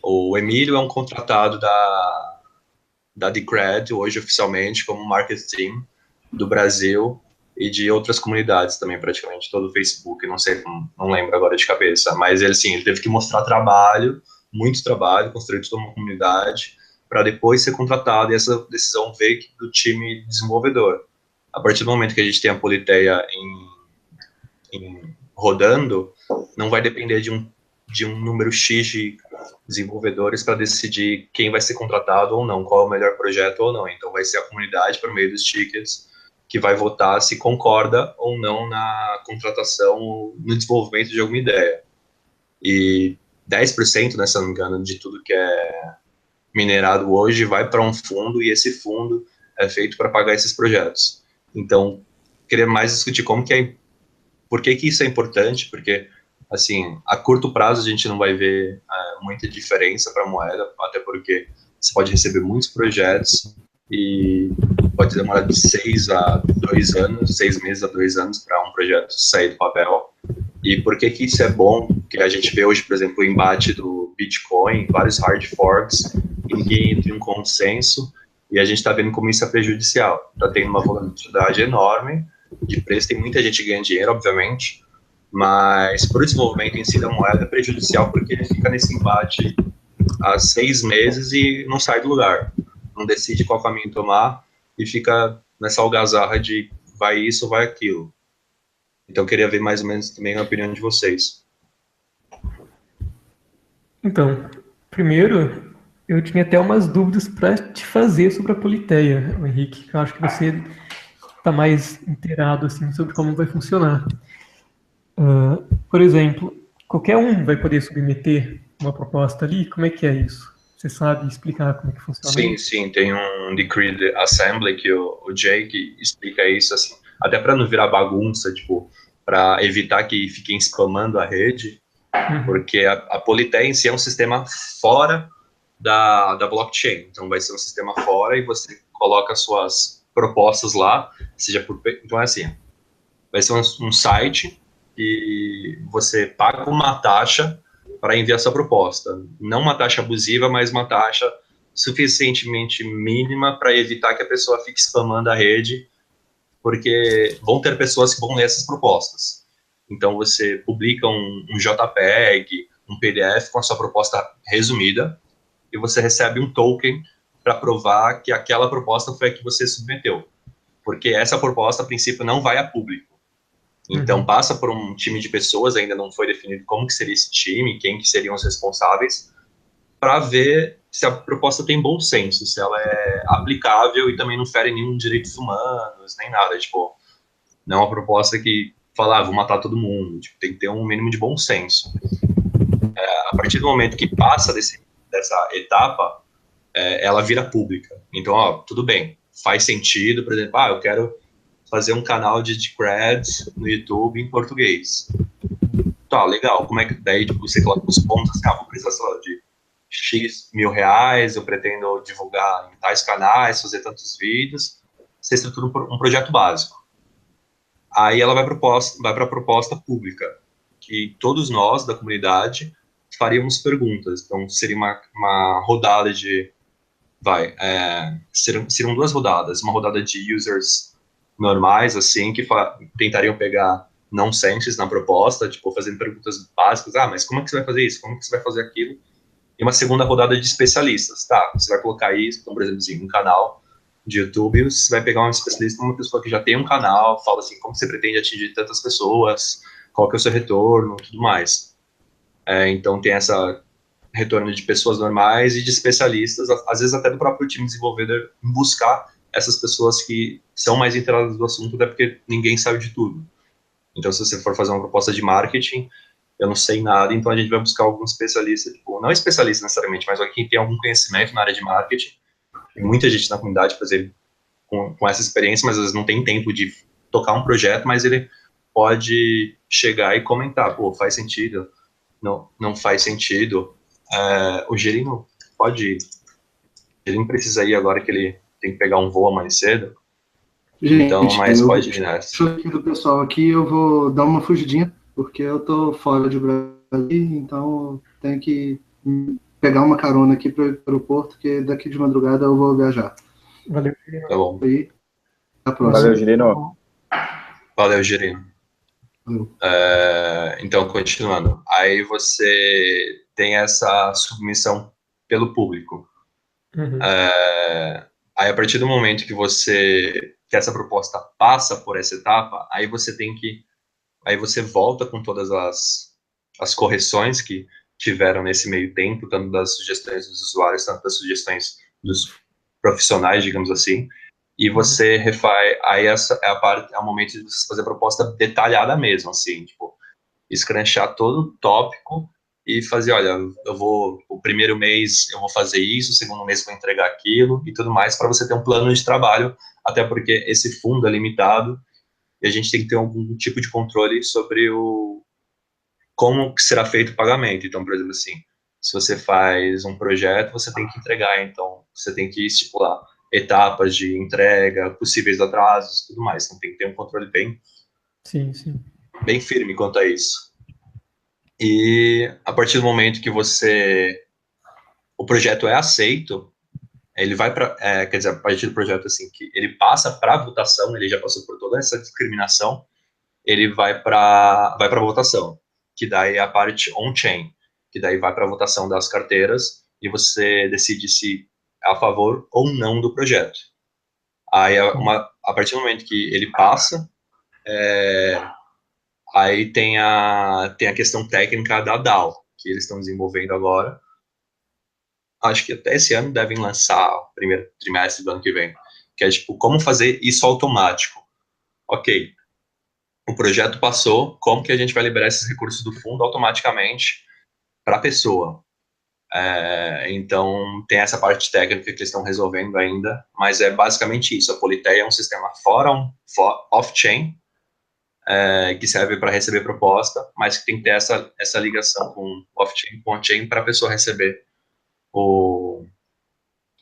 o Emílio é um contratado da Decred, hoje oficialmente, como marketing do Brasil e de outras comunidades também, praticamente, todo o Facebook, não lembro agora de cabeça, mas ele teve que mostrar muito trabalho, construir toda uma comunidade, para depois ser contratado, e essa decisão veio do time desenvolvedor. A partir do momento que a gente tem a Politeia rodando, não vai depender de um número X de desenvolvedores para decidir quem vai ser contratado ou não, qual é o melhor projeto ou não. Então vai ser a comunidade, por meio dos tickets, que vai votar se concorda ou não na contratação, no desenvolvimento de alguma ideia. E 10%, né, se não me engano, de tudo que é minerado hoje vai para um fundo, e esse fundo é feito para pagar esses projetos. Então, queria mais discutir por que isso é importante, porque, assim, a curto prazo a gente não vai ver muita diferença para a moeda, até porque você pode receber muitos projetos e pode demorar de 6 a 2 anos, 6 meses a 2 anos para um projeto sair do papel. E por que isso é bom? Porque a gente vê hoje, por exemplo, o embate do Bitcoin, vários hard forks, ninguém entra em um consenso, e a gente está vendo como isso é prejudicial. Está tendo uma volatilidade enorme de preço, tem muita gente ganhando dinheiro, obviamente, mas para o desenvolvimento em si da moeda é prejudicial, porque ele fica nesse embate há 6 meses e não sai do lugar, não decide qual caminho tomar e fica nessa algazarra de vai isso, vai aquilo. Então eu queria ver mais ou menos também a opinião de vocês. Então, primeiro, eu tinha até umas dúvidas para te fazer sobre a Politeia, Henrique, que eu acho que você está mais inteirado assim, sobre como vai funcionar. Por exemplo, qualquer um vai poder submeter uma proposta ali? Como é que é isso? Você sabe explicar como é que funciona? Sim, tem um Decreed Assembly que o Jake explica isso, assim, até para não virar bagunça, tipo, para evitar que fiquem spamando a rede, porque a Politeia em si é um sistema fora da blockchain, então vai ser um sistema fora e você coloca suas propostas lá, então é assim, vai ser um site e você paga uma taxa para enviar sua proposta, não uma taxa abusiva, mas uma taxa suficientemente mínima para evitar que a pessoa fique spamando a rede, porque vão ter pessoas que vão ler essas propostas. Então você publica um JPEG, um PDF com a sua proposta resumida, e você recebe um token para provar que aquela proposta foi a que você submeteu. Porque essa proposta, a princípio, não vai a público. Então, passa por um time de pessoas, ainda não foi definido como que seria esse time, quem que seriam os responsáveis, para ver se a proposta tem bom senso, se ela é aplicável e também não fere nenhum direitos humanos, nem nada. Tipo, não é uma proposta que fala, vou matar todo mundo. Tipo, tem que ter um mínimo de bom senso. A partir do momento que passa dessa etapa, ela vira pública. Então, ó, tudo bem, faz sentido, por exemplo, eu quero fazer um canal de Decred no YouTube em português. Tá, legal, como é que daí tipo, você coloca os pontos, assim, vou precisar, sei lá, de X mil reais, eu pretendo divulgar em tais canais, fazer tantos vídeos, você estrutura um projeto básico. Aí ela vai para a proposta pública, que todos nós da comunidade faríamos perguntas. Então, seria uma rodada de... seriam duas rodadas. Uma rodada de users normais, assim, que tentariam pegar nonsenses na proposta, tipo, fazendo perguntas básicas. Mas como é que você vai fazer isso? Como é que você vai fazer aquilo? E uma segunda rodada de especialistas. Tá, você vai colocar isso, então, por exemplo, assim, um canal de YouTube, você vai pegar um especialista, uma pessoa que já tem um canal, fala assim, como você pretende atingir tantas pessoas, qual que é o seu retorno, tudo mais. Então tem essa retorno de pessoas normais e de especialistas, às vezes até do próprio time desenvolvedor, em buscar essas pessoas que são mais inteiradas do assunto, até porque ninguém sabe de tudo. Então, se você for fazer uma proposta de marketing, eu não sei nada, então a gente vai buscar algum especialista, tipo, não especialista necessariamente, mas quem tem algum conhecimento na área de marketing. Tem muita gente na comunidade, por exemplo, com essa experiência, mas às vezes não tem tempo de tocar um projeto, mas ele pode chegar e comentar, pô, faz sentido, não faz sentido. O Gerino pode ir. Ele não precisa ir agora que ele tem que pegar um voo mais cedo. Gente, então, mas pode ir nessa. Deixa eu aqui do pessoal aqui, eu vou dar uma fugidinha, porque eu tô fora de Brasília, então tenho que pegar uma carona aqui para o aeroporto, que daqui de madrugada eu vou viajar. Valeu, Gerino. Tá bom. Aí, até a próxima. Valeu, Gerino. Valeu, Gerino. Valeu. Então, continuando. Aí você tem essa submissão pelo público. Aí, a partir do momento que essa proposta passa por essa etapa, aí você volta com todas as correções que tiveram nesse meio tempo, tanto das sugestões dos usuários, tanto das sugestões dos profissionais, digamos assim, e você refaz, aí é o momento de você fazer a proposta detalhada mesmo, assim, tipo, escranchar todo o tópico e fazer, olha, o primeiro mês eu vou fazer isso, o segundo mês eu vou entregar aquilo e tudo mais, para você ter um plano de trabalho, até porque esse fundo é limitado e a gente tem que ter algum tipo de controle sobre como que será feito o pagamento. Então, por exemplo, assim, se você faz um projeto, você tem que entregar, então você tem que estipular etapas de entrega, possíveis atrasos, tudo mais. Então tem que ter um controle Sim. bem firme quanto a isso. E a partir do momento que o projeto é aceito, ele vai para, quer dizer, a partir do projeto assim que ele passa para votação, ele já passou por toda essa discriminação, ele vai para votação, que daí é a parte on-chain, que daí vai para a votação das carteiras e você decide se é a favor ou não do projeto. Aí, a partir do momento que ele passa, aí tem a questão técnica da DAO, que eles estão desenvolvendo agora. Acho que até esse ano devem lançar o primeiro trimestre do ano que vem, que é tipo, como fazer isso automático. Ok, o projeto passou, como que a gente vai liberar esses recursos do fundo automaticamente para a pessoa? Então, tem essa parte técnica que eles estão resolvendo ainda, mas é basicamente isso. A Politeia é um sistema off-chain, que serve para receber proposta, mas que tem que ter essa ligação com off-chain, com on-chain, para a pessoa receber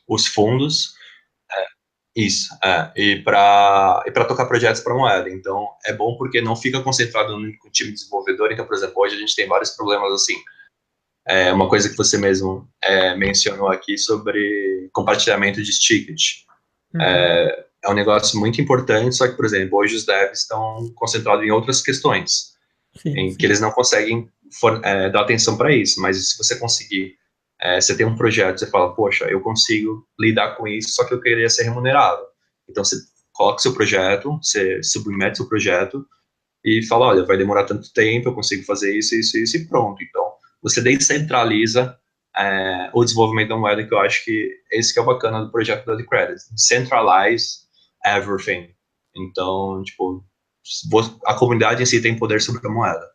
os fundos. Isso, e para tocar projetos para moeda. Então, é bom porque não fica concentrado no time desenvolvedor. Então, por exemplo, hoje a gente tem vários problemas assim. Uma coisa que você mesmo mencionou aqui sobre compartilhamento de ticket. É um negócio muito importante, só que, por exemplo, hoje os devs estão concentrados em outras questões, que eles não conseguem dar atenção para isso. Mas se você conseguir você tem um projeto, você fala, poxa, eu consigo lidar com isso, só que eu queria ser remunerado. Então, você coloca seu projeto, você submete seu projeto e fala, olha, vai demorar tanto tempo, eu consigo fazer isso, isso, isso e pronto. Então, você descentraliza o desenvolvimento da moeda, que eu acho que esse que é o bacana do projeto da Decredit. Decentralize everything. Então, tipo, a comunidade em si tem poder sobre a moeda.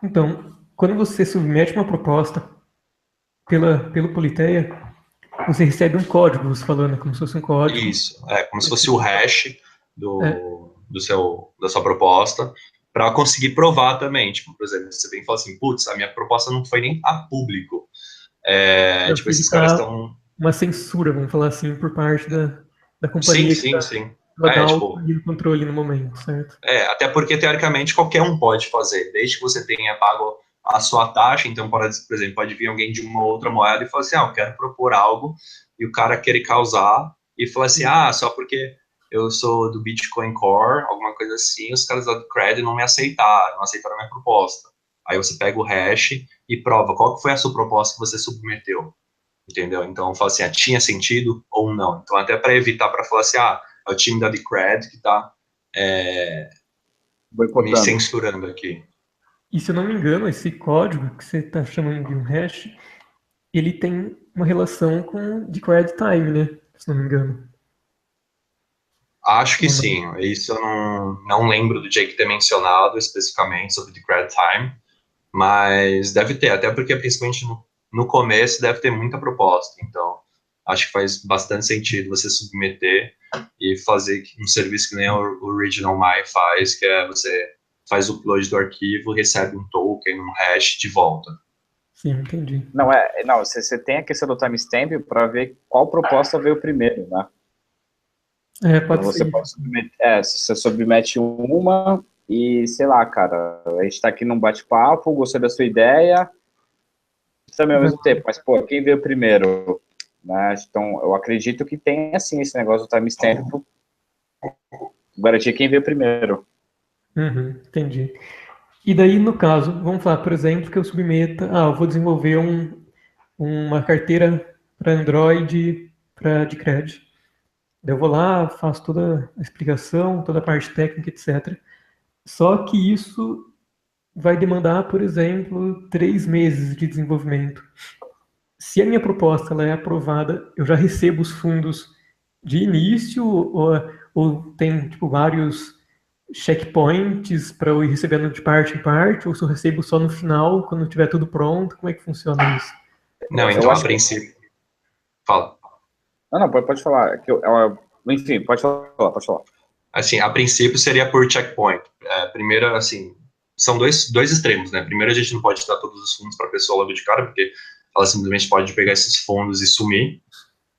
Então, quando você submete uma proposta pelo Politeia, você recebe um código, você falando, como se fosse um código. Isso, como se fosse o hash É. da sua proposta, para conseguir provar também. Tipo, por exemplo, você vem e fala assim, putz, a minha proposta não foi nem a público. Deve Tipo, esses caras estão... uma censura, vamos falar assim, por parte da Sim, companhia que sim, sim. dar Tipo, o controle no momento, certo? até porque, teoricamente, qualquer um pode fazer, desde que você tenha pago a sua taxa. Então, por exemplo, pode vir alguém de uma outra moeda e falar assim, eu quero propor algo, e o cara querer causar, e falar assim, só porque eu sou do Bitcoin Core, alguma coisa assim, os caras da Cred não aceitaram a minha proposta. Aí você pega o hash e prova qual que foi a sua proposta que você submeteu, entendeu? Então, fala assim, tinha sentido ou não. Então, até para evitar, para falar assim, é o time da Decred que está me Boicotando. censurando aqui. E se eu não me engano, esse código que você está chamando de um hash, ele tem uma relação com decred time, né? Se não me engano. Acho que Ou não? sim. Isso eu não lembro do Jake ter mencionado especificamente sobre Decred Time, mas deve ter, até porque principalmente no começo deve ter muita proposta. Então, acho que faz bastante sentido você submeter e fazer um serviço que nem o Original My faz, que é você faz o upload do arquivo, recebe um token, um hash de volta. Sim, entendi. Não, você tem a questão do timestamp para ver qual proposta veio primeiro, né? Pode Você ser. pode submeter, você submete uma e, sei lá, cara, a gente tá aqui num bate-papo, gostei da sua ideia, também ao mesmo tempo, mas, pô, quem veio primeiro, né? Então, eu acredito que tem, assim, esse negócio do timestamp para garantir quem veio primeiro. Uhum, entendi. E daí, no caso, vamos falar, por exemplo, que eu submeta, eu vou desenvolver uma carteira para Android para Decred. Eu vou lá, faço toda a explicação, toda a parte técnica, etc. Só que isso vai demandar, por exemplo, 3 meses de desenvolvimento. Se a minha proposta ela é aprovada, eu já recebo os fundos de início ou tem tipo, vários checkpoints para eu ir recebendo de parte em parte, ou se eu recebo só no final, quando tiver tudo pronto, como é que funciona isso? Não, Eu então, a acho que... princípio... Fala. Não, pode falar. Enfim, pode falar. Assim, a princípio seria por checkpoint. Primeiro, assim, são dois extremos, né? Primeiro, a gente não pode dar todos os fundos para a pessoa logo de cara, porque ela simplesmente pode pegar esses fundos e sumir,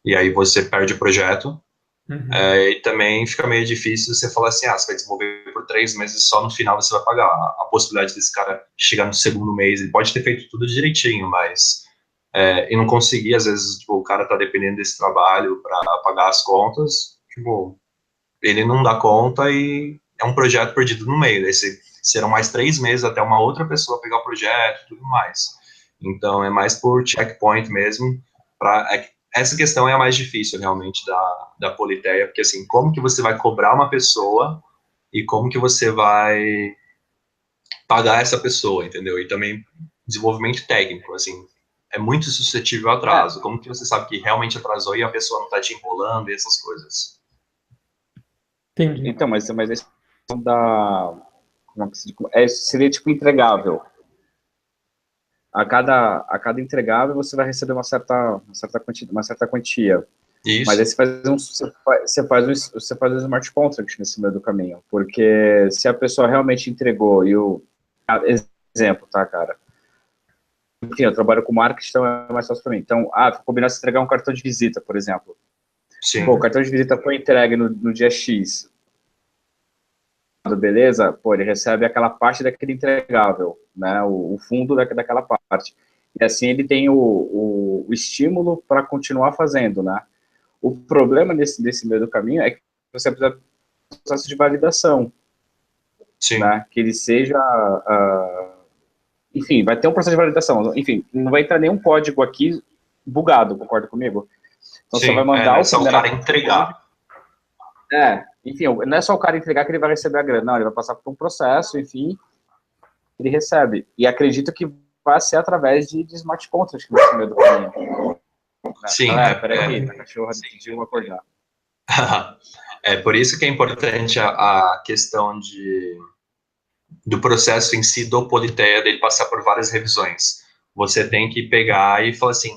e aí você perde o projeto. Uhum. E também fica meio difícil você falar assim, você vai desenvolver por 3 meses, só no final você vai pagar. A possibilidade desse cara chegar no segundo mês, ele pode ter feito tudo direitinho, mas e não conseguir, às vezes, tipo, o cara tá dependendo desse trabalho para pagar as contas, tipo, ele não dá conta e é um projeto perdido no meio. Daí serão mais 3 meses até uma outra pessoa pegar o projeto e tudo mais. Então, é mais por checkpoint mesmo. Essa questão é a mais difícil, realmente, da Politeia, porque, assim, como que você vai cobrar uma pessoa e como que você vai pagar essa pessoa, entendeu? E também desenvolvimento técnico, assim, é muito suscetível a atraso. Como que você sabe que realmente atrasou e a pessoa não está te enrolando e essas coisas? Entendi. Então, mas esse da... Como é que se diz? Seria tipo entregável. A cada entregável você vai receber uma certa quantia. Mas aí Isso. você faz um smart contract nesse meio do caminho. Porque se a pessoa realmente entregou exemplo, tá, cara? Enfim, eu trabalho com marketing, então é mais fácil para mim. Então, combinar se entregar um cartão de visita, por exemplo. Sim. Pô, o cartão de visita foi entregue no dia X. Beleza? Pô, ele recebe aquela parte daquele entregável, né? O fundo daquela parte. E assim ele tem o estímulo para continuar fazendo, né? O problema desse meio do caminho é que você precisa de um processo de validação, Sim. né? Que ele seja enfim, vai ter um processo de validação. Enfim, não vai entrar nenhum código aqui bugado, concorda comigo? Então Sim, você vai mandar é só o cara entregar. Enfim, não é só o cara entregar que ele vai receber a grana, não, ele vai passar por um processo, enfim, ele recebe. E acredito que vai ser através de smart contracts que vai ser no meio do caminho. Sim, Peraí, a cachorra decidiu acordar. É por isso que é importante a questão do processo em si do Politeia, dele passar por várias revisões. Você tem que pegar e falar assim,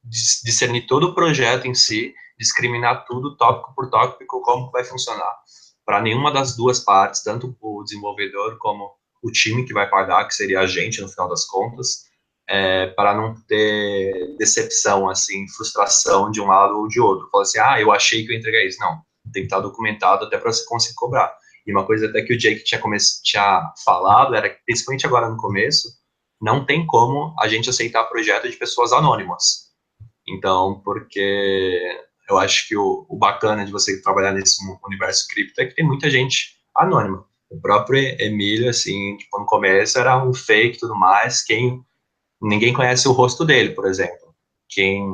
discernir todo o projeto em si, discriminar tudo tópico por tópico, como vai funcionar. Para nenhuma das duas partes, tanto o desenvolvedor como o time que vai pagar, que seria a gente no final das contas, para não ter decepção, assim, frustração de um lado ou de outro. Falar assim, eu achei que eu entreguei isso. Não, tem que estar documentado até para você conseguir cobrar. E uma coisa até que o Jake tinha falado era que, principalmente agora no começo, não tem como a gente aceitar projeto de pessoas anônimas. Então, porque eu acho que o bacana de você trabalhar nesse universo cripto é que tem muita gente anônima. O próprio Emílio, assim, tipo, no começo era um fake e tudo mais, ninguém conhece o rosto dele, por exemplo. Quem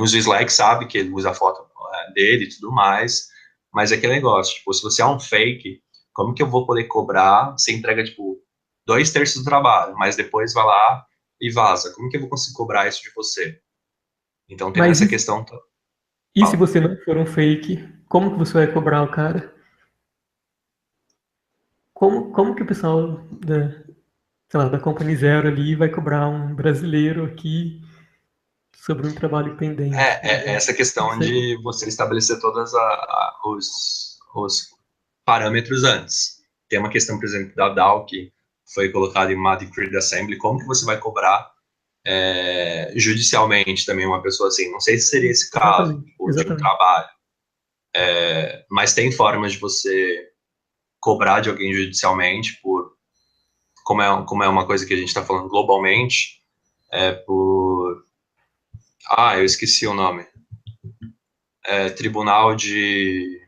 usa o Slack sabe que ele usa a foto dele e tudo mais, mas é aquele negócio, tipo, se você é um fake, como que eu vou poder cobrar? Você entrega, tipo, 2/3 do trabalho, mas depois vai lá e vaza. Como que eu vou conseguir cobrar isso de você? Então tem Mas essa questão. e se você não for um fake, como que você vai cobrar o cara? Como que o pessoal sei lá, da Company Zero ali vai cobrar um brasileiro aqui sobre um trabalho pendente? Essa Não questão sei. de você estabelecer todos os parâmetros antes. Tem uma questão, por exemplo, da DAO, que foi colocada em uma Decreed Assembly, como que você vai cobrar judicialmente também uma pessoa assim? Não sei se seria esse caso, Exatamente, tipo, de um exatamente. trabalho, mas tem formas de você cobrar de alguém judicialmente, como é uma coisa que a gente está falando globalmente, por... eu esqueci o nome. Tribunal de...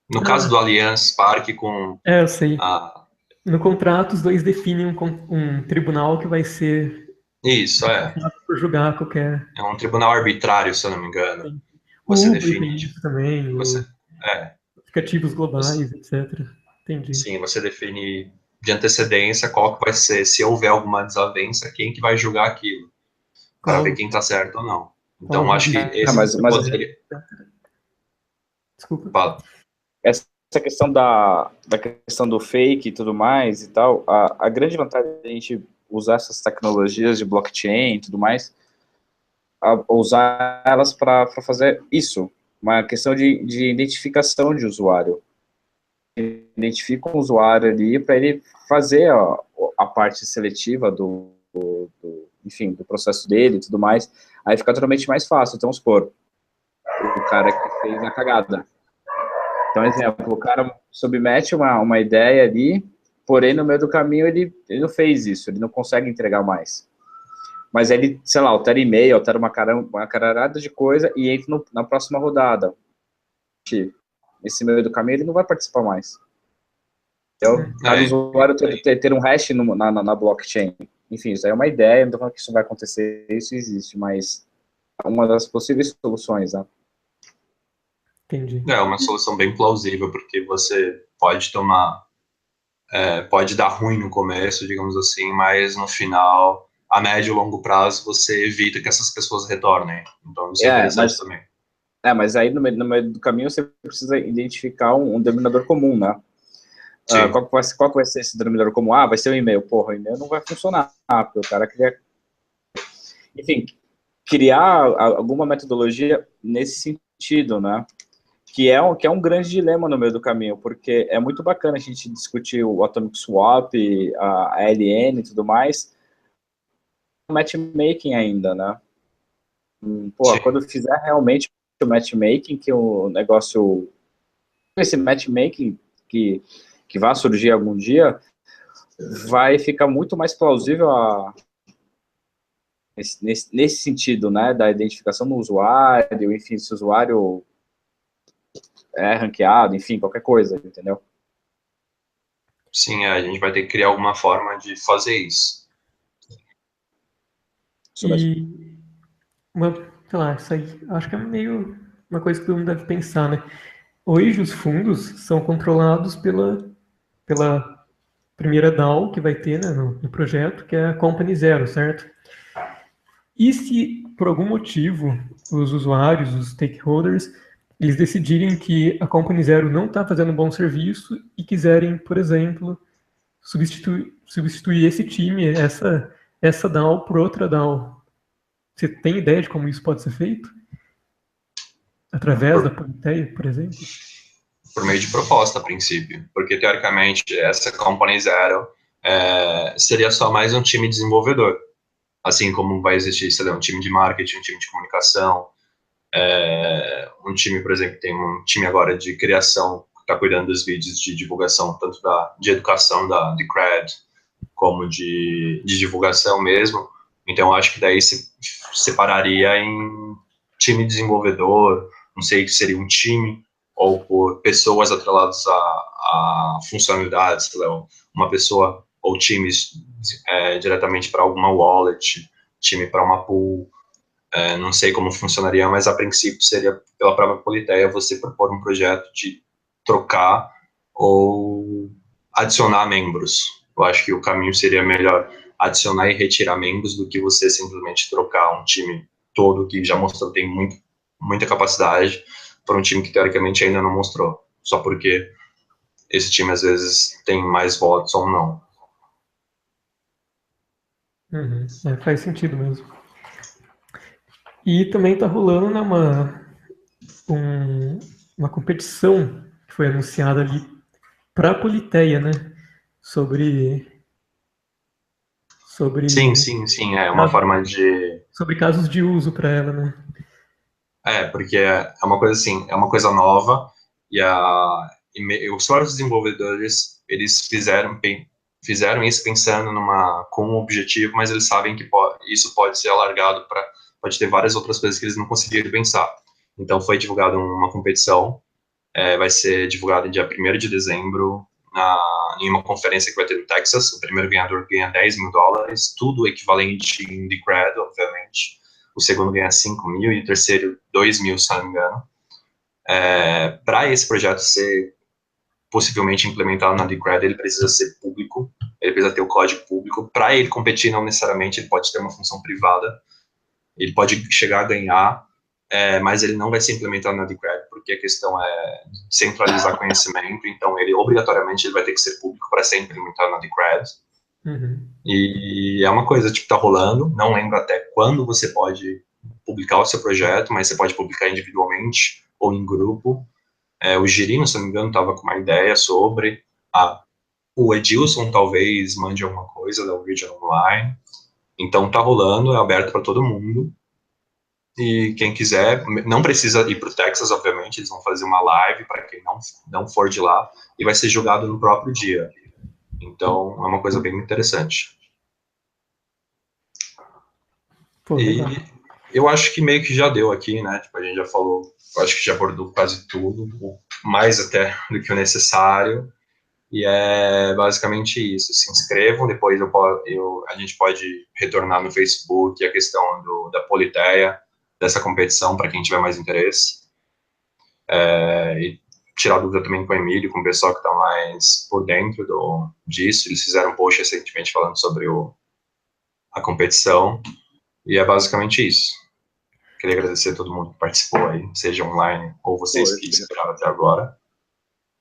No caso do Allianz Parque com Eu sei. a... No contrato, os dois definem um tribunal que vai ser Isso, responsável por julgar qualquer. é um tribunal arbitrário, se eu não me engano. Você O Uber tem define, isso também, você, é, aplicativos você, globais, etc. Entendi. sim, você define de antecedência qual que vai ser, se houver alguma desavença, quem que vai julgar aquilo, para ver Qual, quem está certo ou não. qual Então, acho que esse Mas poderia... Desculpa. Fala. essa questão da questão do fake e tudo mais e tal, a grande vantagem da gente usar essas tecnologias de blockchain e tudo mais, usar elas para fazer isso, uma questão de identificação de usuário. Identifica um usuário ali para ele fazer a parte seletiva enfim, do processo dele e tudo mais, aí fica totalmente mais fácil. Então, vamos supor, o cara que fez a cagada. Então, exemplo, o cara submete uma ideia ali, porém, no meio do caminho, ele não fez isso, ele não consegue entregar mais. Mas ele, sei lá, altera e-mail, altera uma caralhada de coisa e entra na próxima rodada. Nesse meio do caminho, ele não vai participar mais. Então, cada usuário ter um hash na blockchain. Enfim, isso aí é uma ideia, não estou falando que isso vai acontecer, isso existe, mas é uma das possíveis soluções, né? Entendi. É uma solução bem plausível, porque você pode pode dar ruim no começo, digamos assim, mas no final, a médio e longo prazo, você evita que essas pessoas retornem. Então, isso é interessante também. Mas aí no meio do caminho você precisa identificar um denominador comum, né? Qual que vai ser esse denominador comum? Vai ser o e-mail. Porra, o e-mail não vai funcionar, porque o cara queria... Enfim, criar alguma metodologia nesse sentido, né? Que é um grande dilema no meio do caminho, porque é muito bacana a gente discutir o Atomic Swap, a ALN e tudo mais, matchmaking ainda, né? Quando fizer realmente o matchmaking, que o negócio... Esse matchmaking que vai surgir algum dia, vai ficar muito mais plausível nesse sentido, né, da identificação do usuário, enfim, se o usuário é ranqueado, enfim, qualquer coisa, entendeu? Sim, a gente vai ter que criar alguma forma de fazer isso. Isso mesmo. E uma, sei lá, isso aí, acho que é meio uma coisa que todo mundo deve pensar, né? Hoje os fundos são controlados pela primeira DAO que vai ter, né, no projeto, que é a Company Zero, certo? E se, por algum motivo, os usuários, os stakeholders, eles decidirem que a Company Zero não está fazendo um bom serviço e quiserem, por exemplo, substituir esse time, essa DAO por outra DAO. Você tem ideia de como isso pode ser feito? Através da Por, Politeia, por exemplo? por meio de proposta, a princípio. Porque, teoricamente, essa Company Zero seria só mais um time desenvolvedor. Assim como vai existir, sei lá, um time de marketing, um time de comunicação, um time, por exemplo, tem um time agora de criação que está cuidando dos vídeos de divulgação, tanto de educação da Decred, como de divulgação mesmo. Então, acho que daí se separaria em time desenvolvedor, não sei se seria um time, ou por pessoas atreladas a funcionalidades, sei lá, uma pessoa ou times diretamente para alguma wallet, time para uma pool, não sei como funcionaria, mas a princípio seria pela própria Politeia você propor um projeto de trocar ou adicionar membros. Eu acho que o caminho seria melhor adicionar e retirar membros do que você simplesmente trocar um time todo que já mostrou tem muita capacidade para um time que teoricamente ainda não mostrou, só porque esse time às vezes tem mais votos ou não. Uhum. Faz sentido mesmo. E também está rolando, né, uma competição que foi anunciada ali para a Politeia, né? Sobre, Sim, sobre, sim, sim, é uma casos, forma de sobre casos de uso para ela, né? porque é uma coisa assim, é uma coisa nova e os próprios desenvolvedores, eles fizeram isso pensando com um objetivo, mas eles sabem que isso pode ser alargado pode ter várias outras coisas que eles não conseguiram pensar. Então foi divulgada uma competição, vai ser divulgada em dia 1º de dezembro, em uma conferência que vai ter no Texas. O primeiro ganhador ganha $10.000, tudo equivalente em Decred, obviamente. O segundo ganha 5.000 e o terceiro 2.000, se não me engano. Para esse projeto ser possivelmente implementado na Decred, ele precisa ser público, ele precisa ter o código público. Para ele competir, não necessariamente, ele pode ter uma função privada, ele pode chegar a ganhar, mas ele não vai ser implementado na Decred, porque a questão é centralizar conhecimento, então ele obrigatoriamente ele vai ter que ser público para ser implementado na Decred. Uhum. E é uma coisa tipo tá rolando, não lembro até quando você pode publicar o seu projeto, mas você pode publicar individualmente ou em grupo. O Girino, se não me engano, estava com uma ideia sobre o Edilson talvez mande alguma coisa da vídeo online. Então tá rolando, é aberto para todo mundo. E quem quiser, não precisa ir para o Texas, obviamente, eles vão fazer uma live para quem não for de lá, e vai ser jogado no próprio dia. Então, é uma coisa bem interessante. Pô, E legal. eu acho que meio que já deu aqui, né? Tipo, a gente já falou, eu acho que já abordou quase tudo, mais até do que o necessário. E é basicamente isso. Se inscrevam, depois a gente pode retornar no Facebook a questão da Politeia, dessa competição, para quem tiver mais interesse. E tirar dúvida também com o Emílio, com o pessoal que está mais por dentro disso. Eles fizeram um post recentemente falando sobre a competição. E é basicamente isso. Queria agradecer a todo mundo que participou aí, seja online ou vocês que esperaram até agora.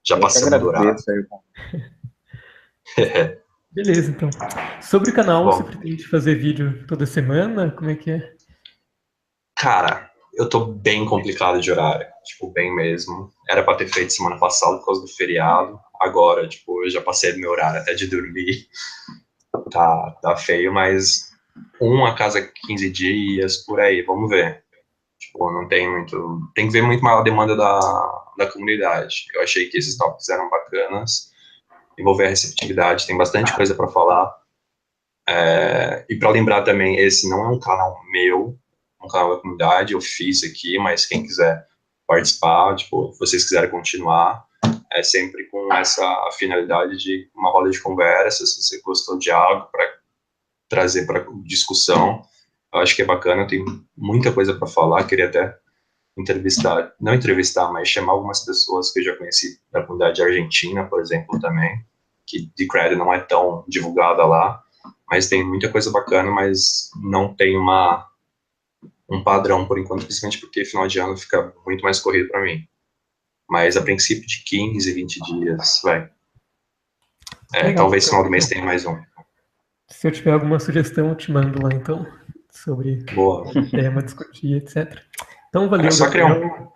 Já Eu que passamos do horário. agradeço aí. Beleza, então. Sobre o canal, você Bom, pretende fazer vídeo toda semana? Como é que é? cara, eu tô bem complicado de horário, tipo, bem mesmo. Era pra ter feito semana passada por causa do feriado. Agora, tipo, eu já passei do meu horário até de dormir. Tá feio, mas a cada 15 dias, por aí, vamos ver. Tipo, não tem muito. Tem que ver muito mais a demanda da comunidade. Eu achei que esses tópicos eram bacanas. E vou ver a receptividade, tem bastante coisa para falar. E para lembrar também, esse não é um canal meu, é um canal da comunidade. Eu fiz aqui, mas quem quiser participar, tipo, se vocês quiserem continuar, é sempre com essa finalidade de uma roda de conversa, se você gostou de algo, para trazer para discussão. Eu acho que é bacana, tem muita coisa para falar, queria até não entrevistar, mas chamar algumas pessoas que eu já conheci da comunidade argentina, por exemplo, também, que Decred não é tão divulgada lá, mas tem muita coisa bacana, mas não tem um padrão por enquanto, principalmente porque final de ano fica muito mais corrido para mim. Mas a princípio de 15, 20 dias, vai. Talvez final do mês tenha mais um. Se eu tiver alguma sugestão, eu te mando lá, então, sobre Boa. o tema, discutir, etc. Então, valeu, É só criar Gabriel.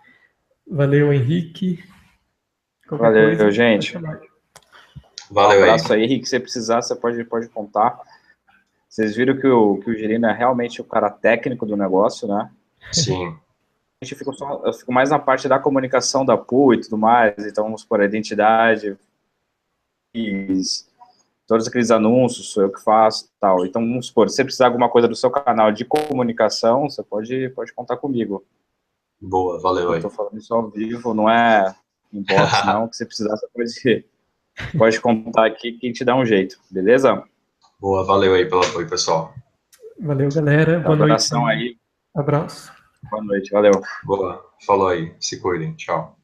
Valeu, Henrique. Qualquer Valeu, coisa, gente. pode chamar. Valeu Um aí. abraço aí, Henrique. Se você precisar, você pode contar. Vocês viram que o Girino é realmente o cara técnico do negócio, né? Sim. Eu fico mais na parte da comunicação da pool e tudo mais, então vamos supor, a identidade, todos aqueles anúncios, sou eu que faço e tal. Então, vamos supor, se você precisar de alguma coisa do seu canal de comunicação, você pode contar comigo. Boa, valeu aí. Eu tô falando isso ao vivo, não é inbox, não, que você precisar, você pode contar aqui que a gente dá um jeito, beleza? Boa, valeu aí pelo apoio, pessoal. Valeu, galera. Boa noite. Abração aí. Abraço. Boa noite, valeu. Boa, falou aí. Se cuidem. Tchau.